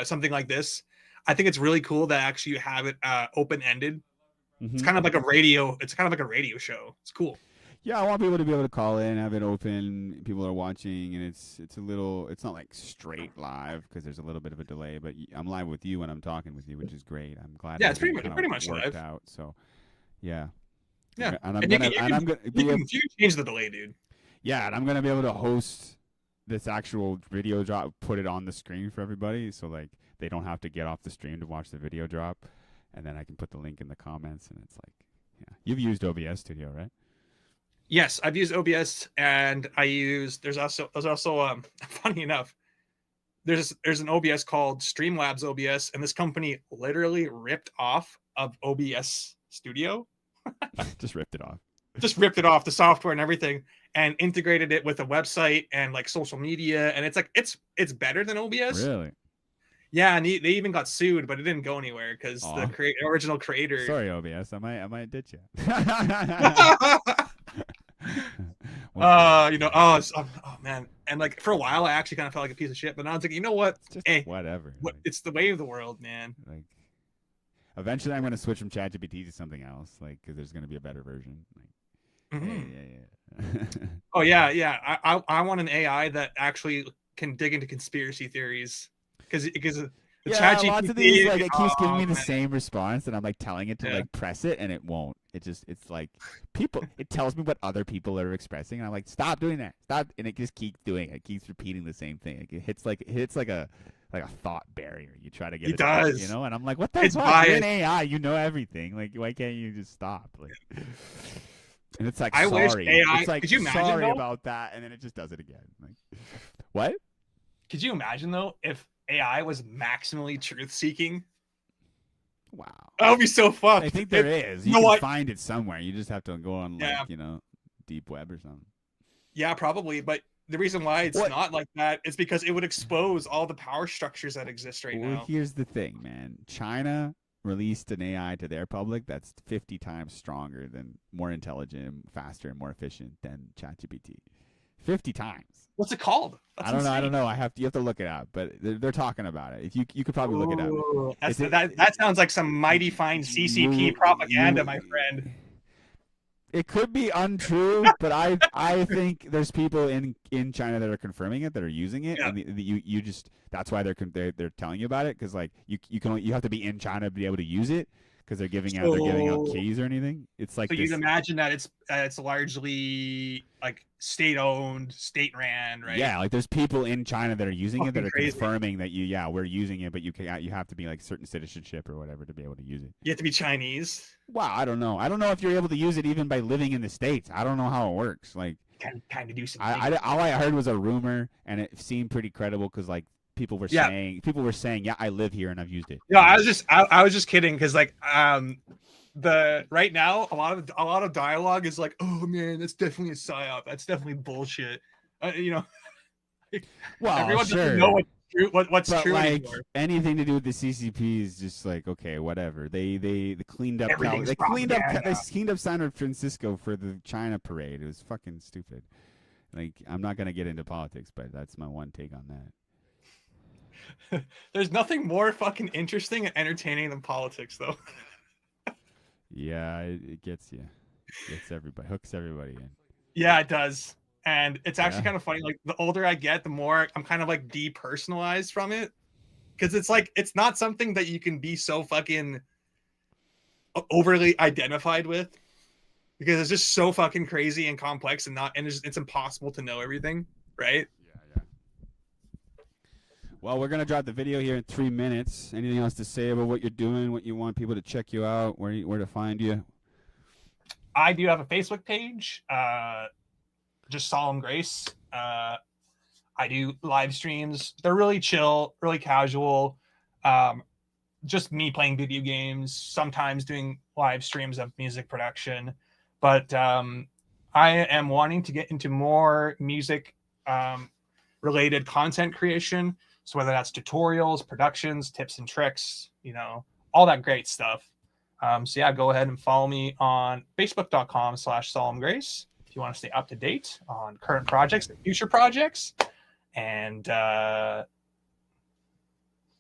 something like this. I think it's really cool that actually you have it open ended. Mm-hmm. It's kind of like a radio. It's kind of like a radio show. It's cool. Yeah, I want people to be able to call in, have it open. People are watching, and it's not like straight live because there's a little bit of a delay. But I'm live with you when I'm talking with you, which is great. I'm glad. Yeah, it's pretty much live. Out. So, yeah. Yeah, and I'm gonna change the delay, dude. Yeah, and I'm gonna be able to host this actual video drop, put it on the screen for everybody, so like they don't have to get off the stream to watch the video drop, and then I can put the link in the comments, and it's like, yeah, you've used OBS Studio, right? Yes, I've used OBS, and there's also funny enough, there's an OBS called Streamlabs OBS, and this company literally ripped off of OBS Studio. Just ripped it off. Just ripped it off, the software and everything. and integrated it with a website and like social media, and it's like it's better than OBS. Really? Yeah, and they even got sued, but it didn't go anywhere because Aw. the original creator. Sorry, OBS. I might ditch you. You know, oh man, and like for a while, I actually kind of felt like a piece of shit, but now it's like, you know what? It's just Hey, whatever. what, Like, it's the way of the world, man. like, eventually, I'm gonna switch from ChatGPT to something else, like, because there's gonna be a better version. Like, Mhm. yeah. Oh yeah. I want an AI that actually can dig into conspiracy theories because the Yeah, lots of these, like, it keeps giving me the man. same response, and I'm like telling it to Yeah. like press it, and it won't. It's like people. It tells me what other people are expressing, and I'm like, stop doing that, stop, and it just keeps doing it. It keeps repeating the same thing. Like, it hits like a thought barrier. You try to get He it, does. you know, and I'm like, what the It's fuck? You're an biased. AI, you know everything. Like, why can't you just stop? Like, and it's like, I wish sorry. AI It's like, could you imagine, sorry though? about that, and then it just does it again. Like, what? Could you imagine though if AI was maximally truth seeking? Wow. That would be so fucked. I think there is. You know can what? find it somewhere. You just have to go on, like, Yeah. you know, deep web or something. Yeah, probably. But the reason why it's What? not like that is because it would expose all the power structures that exist right Well, now. here's the thing, man. China released an AI to their public that's 50 times stronger, than more intelligent, faster, and more efficient than ChatGPT. 50 times. What's it called? That's I don't know. I insane. don't know. You have to look it up, but they're talking about it. If you could probably look it up. Ooh, It's- that sounds like some mighty fine CCP propaganda, my friend. It could be untrue, but I think there's people in China that are confirming it, that are using it, Yeah. and you just, that's why they're telling you about it, because like you have to be in China to be able to use it, because they're giving out So- keys or anything. It's like So this. you'd imagine that it's largely like state owned, state ran, right? Yeah, like there's people in China that are using it, that Fucking are crazy. confirming that we're using it, but you have to be like certain citizenship or whatever to be able to use it. You have to be Chinese. Wow, I don't know. I don't know if you're able to use it even by living in the States. I don't know how it works. Like, Kind of do some. all I heard was a rumor, and it seemed pretty credible, because like people were saying, yeah, I live here and I've used it. No, I was just kidding, because like the right now a lot of dialogue is like, oh man, that's definitely a psyop. That's definitely bullshit. You know, Well, everyone sure. doesn't know what's But true like anymore. anything to do with the CCP is just like, okay, whatever. They cleaned up Everything's they cleaned propaganda. up San Francisco for the China parade. It was fucking stupid. Like, I'm not gonna get into politics, but that's my one take on that. There's nothing more fucking interesting and entertaining than politics, though. Yeah, it gets you. Gets everybody, hooks everybody in. Yeah, it does. And it's actually Yeah. kind of funny. Like, the older I get, the more I'm kind of like depersonalized from it. Because it's like, it's not something that you can be so fucking overly identified with. Because it's just so fucking crazy and complex, and it's impossible to know everything, right? Yeah. Well, we're gonna drop the video here in 3 minutes. Anything else to say about what you're doing? What you want people to check you out? Where to find you? I do have a Facebook page, just Solemn Grace. I do live streams. They're really chill, really casual. Just me playing video games, sometimes doing live streams of music production. But I am wanting to get into more music related content creation. So whether that's tutorials, productions, tips and tricks, you know, all that great stuff. So yeah, go ahead and follow me on facebook.com/solemngrace if you want to stay up to date on current projects and future projects. And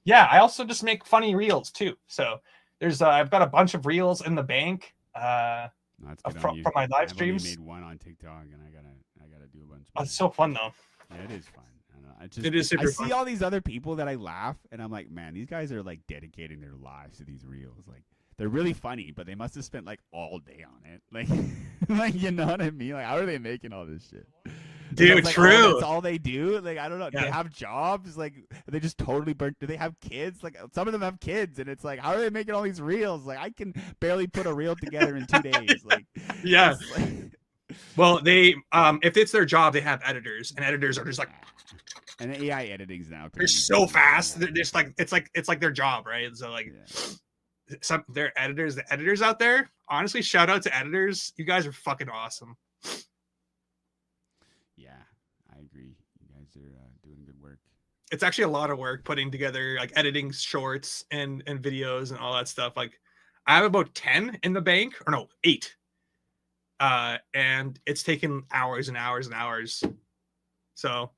yeah, I also just make funny reels too. So there's I've got a bunch of reels in the bank That's good from on you. my live I've only streams. made one on TikTok, and I gotta do a bunch. Oh, it's so fun though. Yeah, it is fun. I know. It is super I fun. see all these other people that I laugh, and I'm like, man, these guys are like dedicating their lives to these reels. Like, they're really funny, but they must have spent like all day on it. Like, like, you know what I mean? Like, how are they making all this shit? Dude, That's, like, true. That's all they do. Like, I don't know. Do they Yeah. have jobs? Like, are they just totally burnt? Do they have kids? Like, some of them have kids, and it's like, how are they making all these reels? Like, I can barely put a reel together in 2 days. Like, Yeah. it's like- Well, they if it's their job, they have editors, and editors are just like, and AI editing's now. they're so fast. They're just like it's like their job, right? So like Yeah. they're editors. The editors out there, honestly, shout out to editors. You guys are fucking awesome. Yeah, I agree. You guys are doing good work. It's actually a lot of work putting together, like editing shorts and videos and all that stuff. Like I have about 10 in the bank, or no, 8. And it's taken hours and hours and hours. So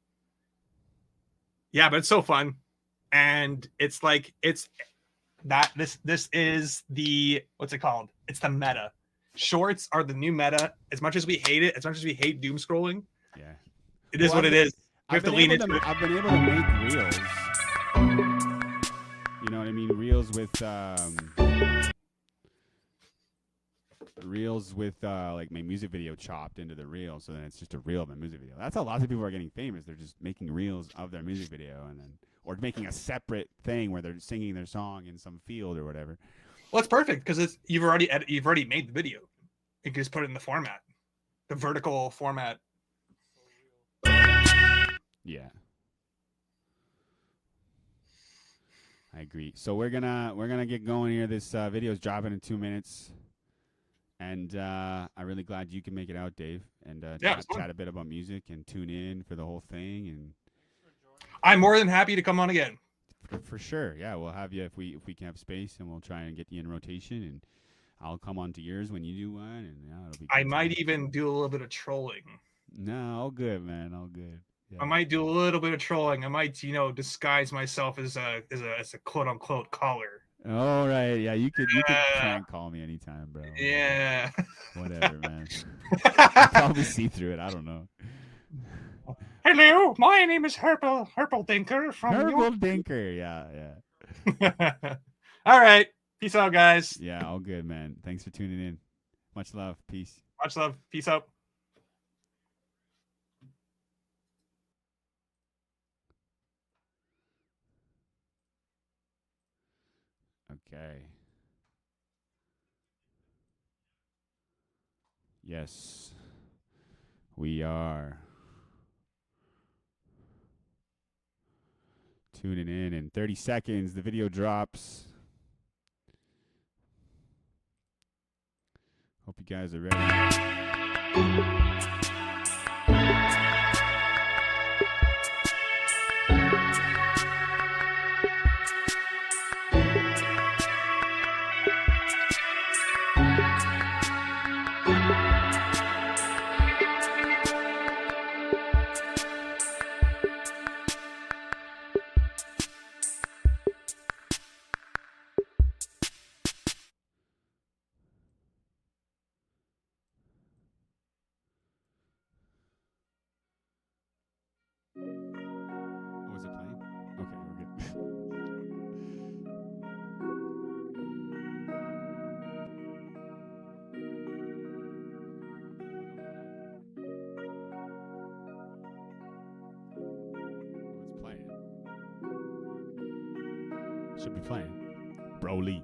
yeah, but it's so fun. And it's like, it's that this is the, what's it called? It's the meta. Shorts are the new meta. As much as we hate it, as much as we hate doom scrolling, Yeah. it is what it is. We have to lean into it. I've been able to make reels. You know what I mean? Reels with like my music video chopped into the reel, so then it's just a reel of my music video. That's how lots of people are getting famous. They're just making reels of their music video, and then or making a separate thing where they're singing their song in some field or whatever. Well, it's perfect because you've already made the video. You can just put it in the format, the vertical format. Yeah, I agree. So we're gonna get going here. This video is dropping in 2 minutes, and I'm really glad you can make it out, Dave, and chat a bit about music and tune in for the whole thing. And I'm more than happy to come on again. For sure, yeah, we'll have you if we can have space, and we'll try and get you in rotation, and I'll come on to yours when you do one, and yeah, it'll be. I might even do a little bit of trolling. No, all good, man, all good. Yeah. I might do a little bit of trolling. I might, disguise myself as a quote unquote caller. Oh right, yeah, you could prank call me anytime, bro. Yeah. Whatever, man. I'll probably see through it. I don't know. Hello, my name is Herpel Dinker from Herpel Dinker. Yeah. All right. Peace out, guys. Yeah, all good, man. Thanks for tuning in. Much love. Peace. Much love. Peace out. Okay. Yes. We are tuning in 30 seconds. The video drops. Hope you guys are ready. Oh, is it playing? Okay, we're good. Oh, it's playing. Should be playing. Broly.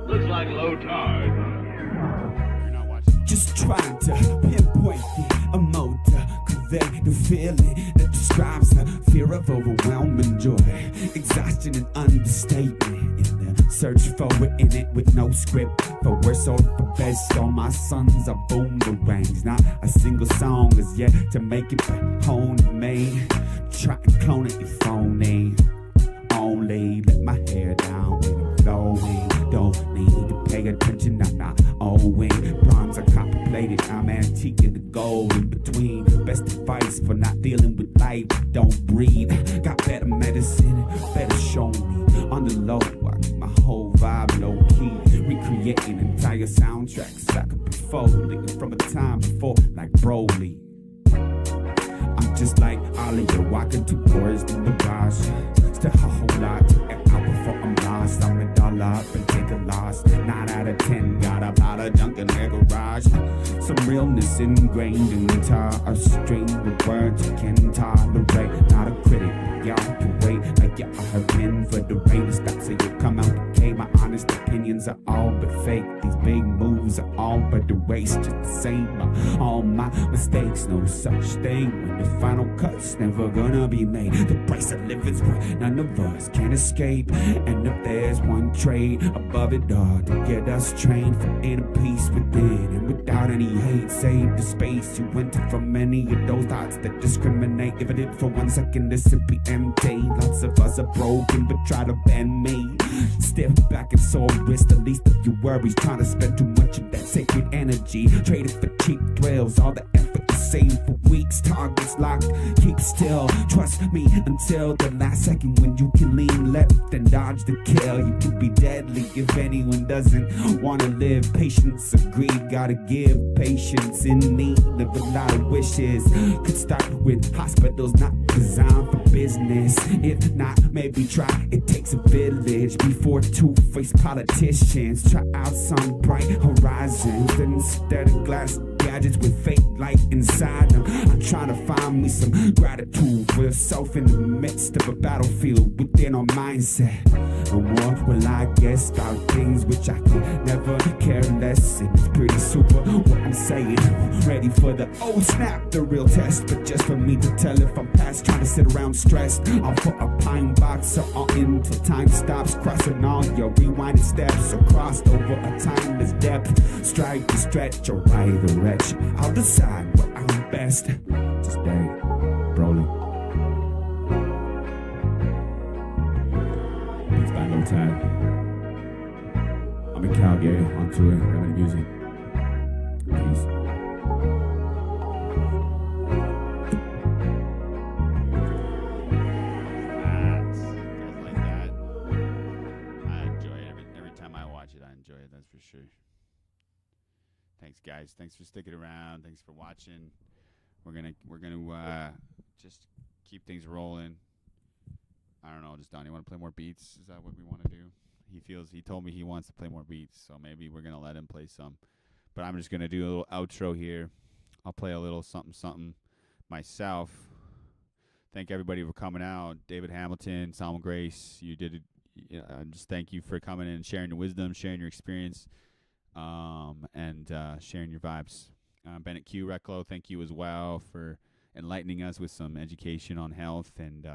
Looks like low tide. You're not watching. Just trying to pinpoint the motor, convey the feeling that describes the fear of overwhelming joy, exhaustion and understatement. In the search for it in it with no script, for worse or for best, all my sons are boomerangs. Not a single song is yet to make it home to me. Try to clone it, your phone name. Only let my hair down when I'm flowing. Don't need to pay attention, I'm not owing. Bronze are copper-plated, I'm antique in the gold in between. Best advice for not dealing with life, don't breathe. Got better medicine, better show me. On the low, I keep my whole vibe low-key. Recreating entire soundtracks I could be folding from a time before, like Broly. I'm just like Ollie, walking towards the mirage. Still a whole lot to get out before I'm lost. I'm it all up and take a loss. 9 out of 10, got a lot of junk in their garage. Some realness ingrained in a string of words you can tolerate. Not a critic, y'all can wait like y'all have been for the rain to stop. So you come out the cave erased just the same. All my mistakes, no such thing. When the final cut's never gonna be made. The price of living's what none of us can escape. And if there's one trade above it all to get us trained for inner peace within, and without any hate, save the space you enter from any of those thoughts that discriminate. If I did for 1 second, this would be empty. Lots of us are broken, but try to bend me. Stiff back and sore wrist, the least of your worries. Trying to spend too much of that sacred energy. Traded for cheap thrills, all the effort you save for weeks. Targets locked, keep still. Trust me until the last second when you can lean left and dodge the kill. You could be deadly if anyone doesn't want to live. Patience of greed, gotta give patience in need of a lot of wishes. Could start with hospitals not designed for business. If not, maybe try. It takes a village before two-faced politicians try out some bright horizons. Then instead of glass gadgets with fake light inside them, I'm trying to find me some gratitude for yourself in the midst of a battlefield within our mindset. No more will I guess about things which I could never care less. And it's pretty super what I'm saying. Ready for the oh snap, the real test. But just for me to tell if I'm past trying to sit around stressed. I'll put a pine box so all until time stops. Crossing all your rewinded steps. So crossed over a timeless depth. Strike to stretch or right direction. I'll decide what I'm best. Just Dave, Broly. It's by no time. I'm in Calgary on tour, having music. Peace. Guys like that. I enjoy it every time I watch it. I enjoy it. That's for sure. Thanks, guys. Thanks for sticking around. Thanks for watching. We're gonna just keep things rolling. I don't know, just Donnie, you want to play more beats? Is that what we want to do? He told me he wants to play more beats, so maybe we're gonna let him play some. But I'm just gonna do a little outro here. I'll play a little something myself. Thank everybody for coming out. David Hamilton, Salma Grace, you did it. Just thank you for coming in and sharing your wisdom, sharing your experience, and sharing your vibes. Bennett Q, Reclo, thank you as well for enlightening us with some education on health and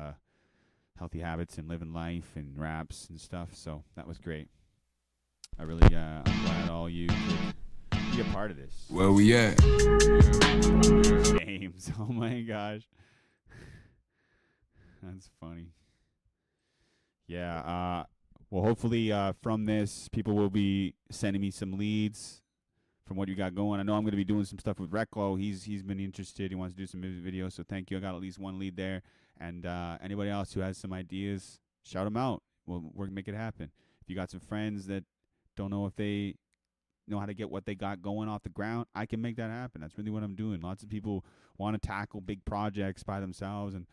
healthy habits and living life and raps and stuff. So that was great. I really, I'm glad all you could be a part of this. Where we at? James, oh my gosh. That's funny. Yeah, well, hopefully from this, people will be sending me some leads from what you got going. I know I'm going to be doing some stuff with Reclo. He's been interested. He wants to do some music videos, so thank you. I got at least one lead there. And anybody else who has some ideas, shout them out. We're going to make it happen. If you got some friends that don't know if they know how to get what they got going off the ground, I can make that happen. That's really what I'm doing. Lots of people want to tackle big projects by themselves, and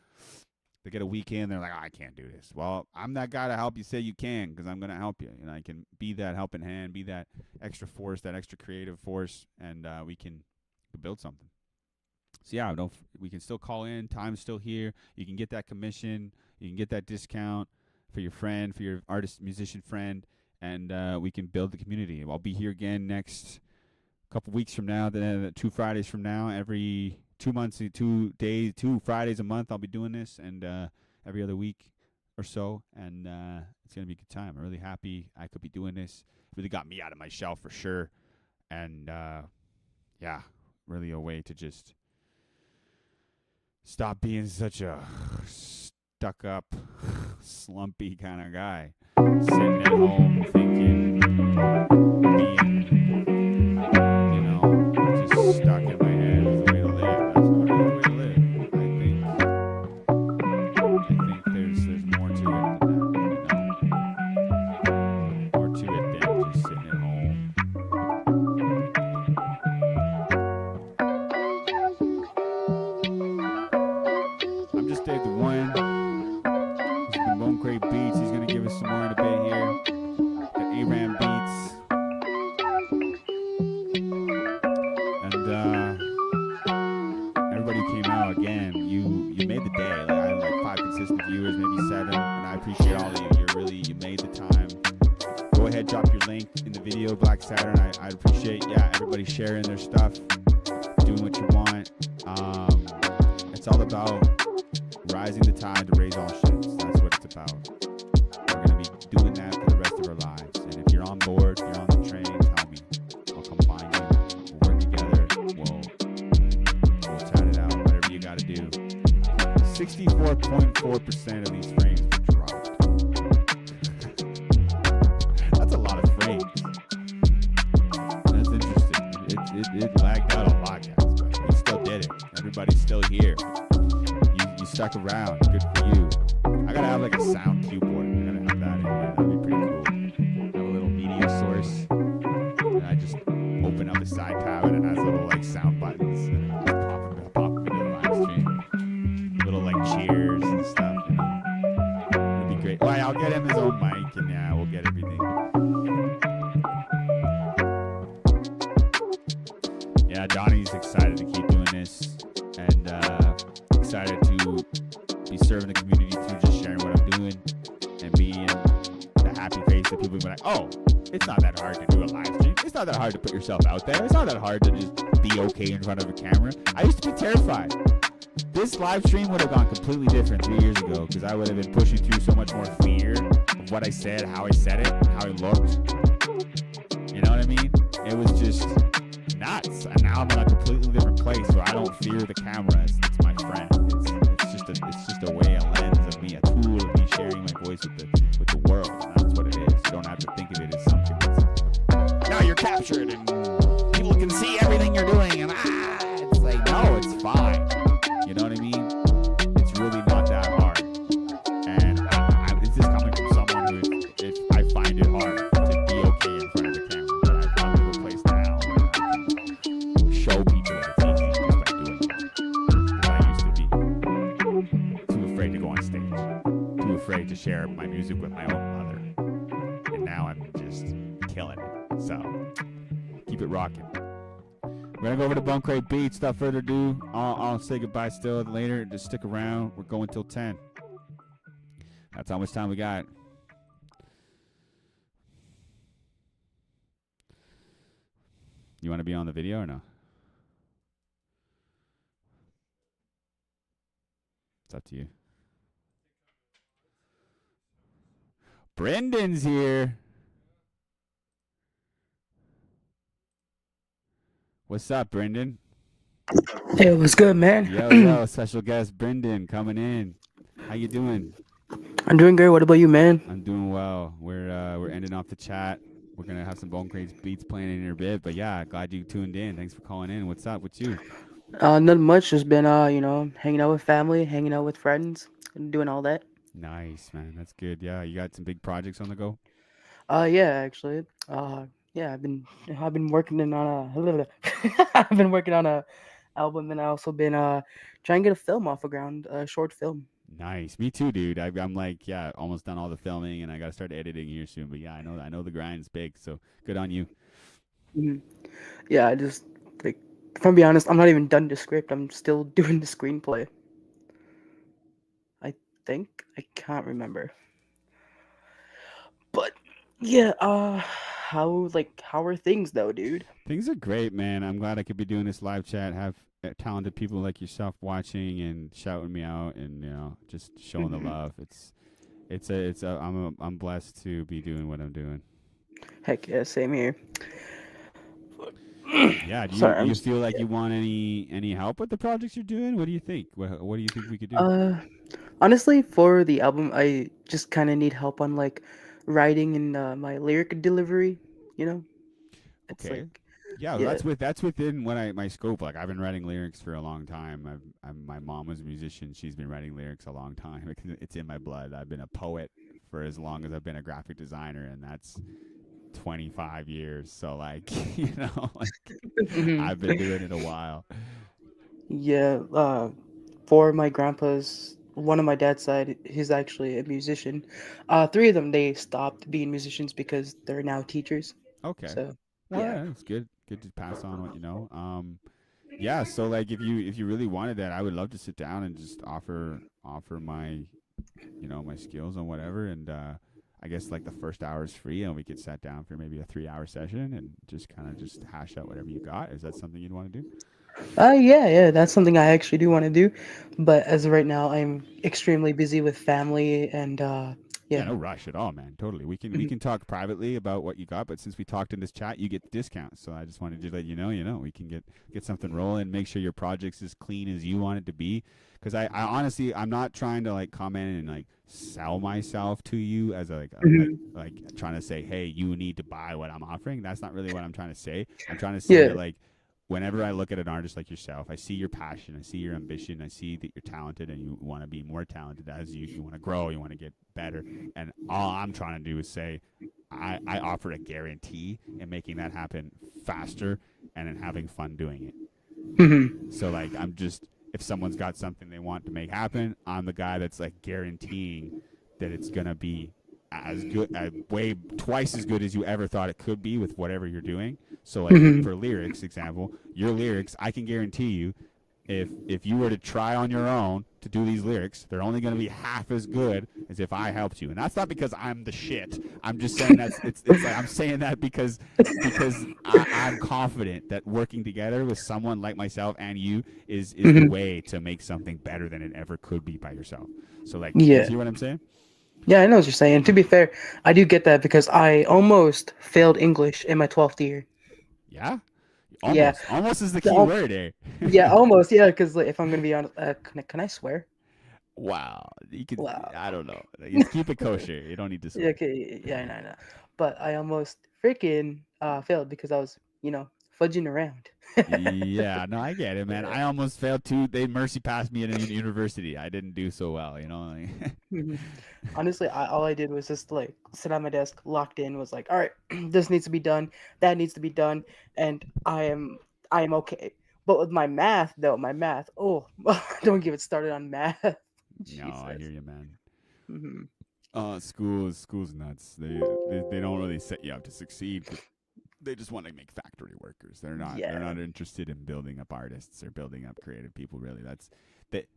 they get a weekend, they're like, oh, I can't do this. Well, I'm that guy to help you say you can, because I'm going to help you. And I can be that helping hand, be that extra force, that extra creative force, and we can build something. So, yeah, we can still call in. Time's still here. You can get that commission. You can get that discount for your friend, for your artist, musician friend, and we can build the community. I'll be here again next couple weeks from now, 2 Fridays from now, every 2 months, 2 days, 2 Fridays a month. I'll be doing this, and every other week or so, and it's gonna be a good time. I'm really happy I could be doing this. It really got me out of my shell for sure, and yeah, really a way to just stop being such a stuck up, slumpy kind of guy, sitting at home thinking, being, just stuck in my head is the way to live. That's not the way to live. I think there's more to it than that, more to it than just sitting at home. I'm just Dave the One. This has been Bone Crate Beats. He's gonna give us some more in a bit here. Got A-Ram Beats. Everybody who came out again, you made the day. Like, I had like 5 consistent viewers, maybe 7, and I appreciate all of you. You made the time. Go ahead, drop your link in the video. video, Black Saturn. I appreciate everybody sharing their stuff, doing what you want. It's all about rising the tide to raise all ships. That's what it's about. We're gonna be doing that for the rest of our lives. And if you're on board, if you're on the train, tell me. I'll come find you. We'll work together. We'll chat it out. Whatever you gotta do. 64.4% of these frames were dropped. That's a lot of frames. That's interesting. It lagged out a lot, guys, but we still did it. Everybody's still here. You stuck around. Good for you. I gotta have like a sound cue board. I gotta have that in here. That'd be pretty cool. Have a little media source. And I just open up the side tab and it has little like sound buttons and I just pop them into the live stream. Little like cheers and stuff, you know. It'd be great. Well, I'll get him his own mic and we'll get everything. Yeah, Donnie's excited to keep doing this and excited to be serving the community too, just sharing what I'm doing and being the happy face that people be like, oh, it's not that hard to do a live stream. It's not that hard to put yourself out there. It's not that hard to just be okay in front of a camera. I used to be terrified. This live stream would have gone completely different 3 years ago because I would have been pushing through so much more fear of what I said, how I said it, how I looked. You know what I mean? It was just nuts. And now I'm in a completely different place where I don't fear the camera. It's my friend. It's just a way, a lens of me, a tool of me sharing my voice with the world. And that's what it is. You don't have to think of it as something that's now you're captured and people can see everything you're doing and it's like, no, it's fine. You know what I mean? It's really not that hard. And this is coming from someone who, if I find it hard to be okay in front of the camera, but I've come to a place now where I can show people that it's easy just by doing it. Because I used to be too afraid to go on stage, too afraid to share my music with my own mother. And now I'm just killing it. So, keep it rocking. We're going to go over to Bone Crate Beats. Without further ado, I'll say goodbye still later. Just stick around. We're going till 10. That's how much time we got. You want to be on the video or no? It's up to you. Brendan's here. What's up, Brendan? Hey, what's good, man? Yo, special guest Brendan coming in. How you doing? I'm doing great. What about you, man? I'm doing well. We're ending off the chat. We're gonna have some Bone Crates Beats playing in your bit, but yeah, glad you tuned in. Thanks for calling in. What's up? What's you? Not much. Just been, hanging out with family, hanging out with friends, and doing all that. Nice, man. That's good. Yeah, you got some big projects on the go. Yeah, actually. Yeah, I've been working on a, I've been working on a album, and I also been trying to get a film off the ground, a short film. Nice. Me too, dude. I'm like, almost done all the filming, and I gotta start editing here soon. But yeah, I know the grind's big, so good on you. Mhm. Yeah, I just like, if I'm being honest, I'm not even done the script. I'm still doing the screenplay. I think I can't remember, but yeah. How are things though, dude? Things are great, man. I'm glad I could be doing this live chat. Have talented people like yourself watching and shouting me out, and just showing the love. I'm blessed to be doing what I'm doing. Heck yeah, same here. Yeah, do you feel like you want any help with the projects you're doing? What do you think? What do you think we could do? Honestly, for the album, I just kind of need help on like writing and my lyric delivery. It's Okay. like, Yeah, yeah. that's within my scope. Like I've been writing lyrics for a long time. My mom was a musician. She's been writing lyrics a long time. It's in my blood. I've been a poet for as long as I've been a graphic designer, and that's 25 years. So like, I've been doing it a while. Yeah, for my grandpa's, one of my dad's side, he's actually a musician. Three of them, they stopped being musicians because they're now teachers. Okay. So, Well, yeah. it's good. Good to pass on what you know. Yeah. So like, if you really wanted that, I would love to sit down and just offer my, my skills on whatever. And I guess like the first hour is free, and we could sit down for maybe a 3 hour session and just kind of just hash out whatever you got. Is that something you'd want to do? Yeah, that's something I actually do want to do, but as of right now, I'm extremely busy with family and Yeah, yeah. no rush at all, man. Totally. We Mhm. can talk privately about what you got, but since we talked in this chat, you get the discount. So I just wanted to let you know, we can get something rolling, make sure your project's as clean as you want it to be. Because I honestly, I'm not trying to like come in and like sell myself to you as a, Mhm. like trying to say, hey, you need to buy what I'm offering. That's not really what I'm trying to say. I'm trying to say Yeah. that like whenever I look at an artist like yourself, I see your passion, I see your ambition, I see that you're talented and you want to be more talented as you want to grow, you want to get better. And all I'm trying to do is say, I offer a guarantee in making that happen faster and in having fun doing it. Mhm. So like I'm just if someone's got something they want to make happen, I'm the guy that's like guaranteeing that it's gonna be as good, way twice as good as you ever thought it could be with whatever you're doing. So like Mhm. for lyrics example, your lyrics, I can guarantee you if you were to try on your own to do these lyrics, they're only going to be half as good as if I helped you. And that's not because I'm the shit. I'm just saying it's like I'm saying that because I'm confident that working together with someone like myself and you is the Mhm. way to make something better than it ever could be by yourself. So like, you Yeah. see what I'm saying? Yeah, I know what you're saying. To be fair, I do get that because I almost failed English in my 12th year. Yeah, Yeah. almost is the The key word, eh? Yeah, almost. Yeah, because like, if I'm gonna be honest, can I swear? Wow, you could. Wow. I don't know. Just keep it kosher. You don't need to Yeah, swear. okay, yeah, I know, I know. But I almost freaking failed because I was, fudging around. Yeah, no, I get it, man. Yeah. I almost failed too. They mercy passed me at a university. I didn't do so well, you know. Like, Mhm. Honestly, all I did was just like sit at my desk, locked in, was like, all right, this needs to be done, that needs to be done, and I am okay. But with my math, though, oh, don't get it started on math. no, I hear Jesus. you, man. Hmm. School's nuts. They don't really set you up to succeed because they just want to make factory workers. They're Yeah. not interested in building up artists or building up creative people. Really,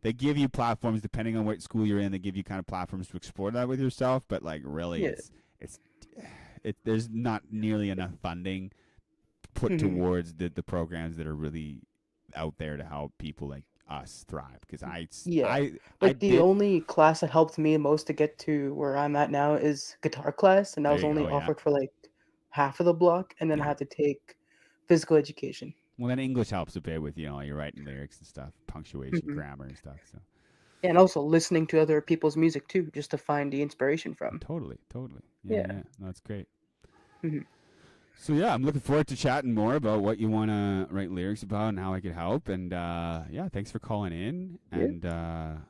they give you platforms depending on what school you're in. They give you kind of platforms to explore that with yourself. But like, really, Yeah. it's there's not nearly enough funding put Hmm. towards the programs that are really out there to help people like us thrive. Because Yeah. I Like the did. only class that helped me most to get to where I'm at now is guitar class, and that There was you only go. Yeah, offered for like half of the block, and then I yeah. had to take physical education. Well, then English helps a bit with you're writing lyrics and stuff, punctuation, Hmm. grammar and stuff. So And also listening to other people's music too, just to find the inspiration from. totally, totally. Yeah, Yeah. yeah. No, that's great. Hmm. So yeah, I'm looking forward to chatting more about what you want to write lyrics about and how I could help. And yeah, thanks for calling in. Yeah. And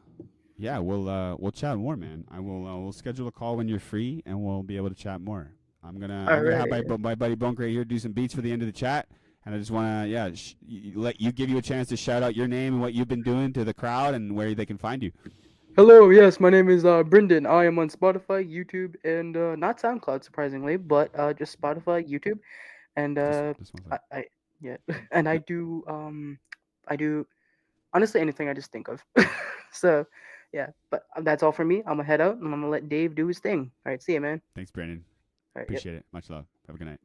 yeah, we'll chat more, man. We'll schedule a call when you're free, and we'll be able to chat more. All I'm gonna have right. my buddy Bunk right here do some beats for the end of the chat. And I just want to let you give you a chance to shout out your name and what you've been doing to the crowd and where they can find you. Hello, yes, my name is Brendan. I am on Spotify, YouTube, and not SoundCloud, surprisingly, but just Spotify, YouTube, and This one's like, I yeah, and I do honestly anything I just think of. So, yeah, but that's all for me. I'm gonna head out and I'm gonna let Dave do his thing. All right, see you, man. thanks, Brandon. All right, yep. Appreciate it. Much love. Have a good night.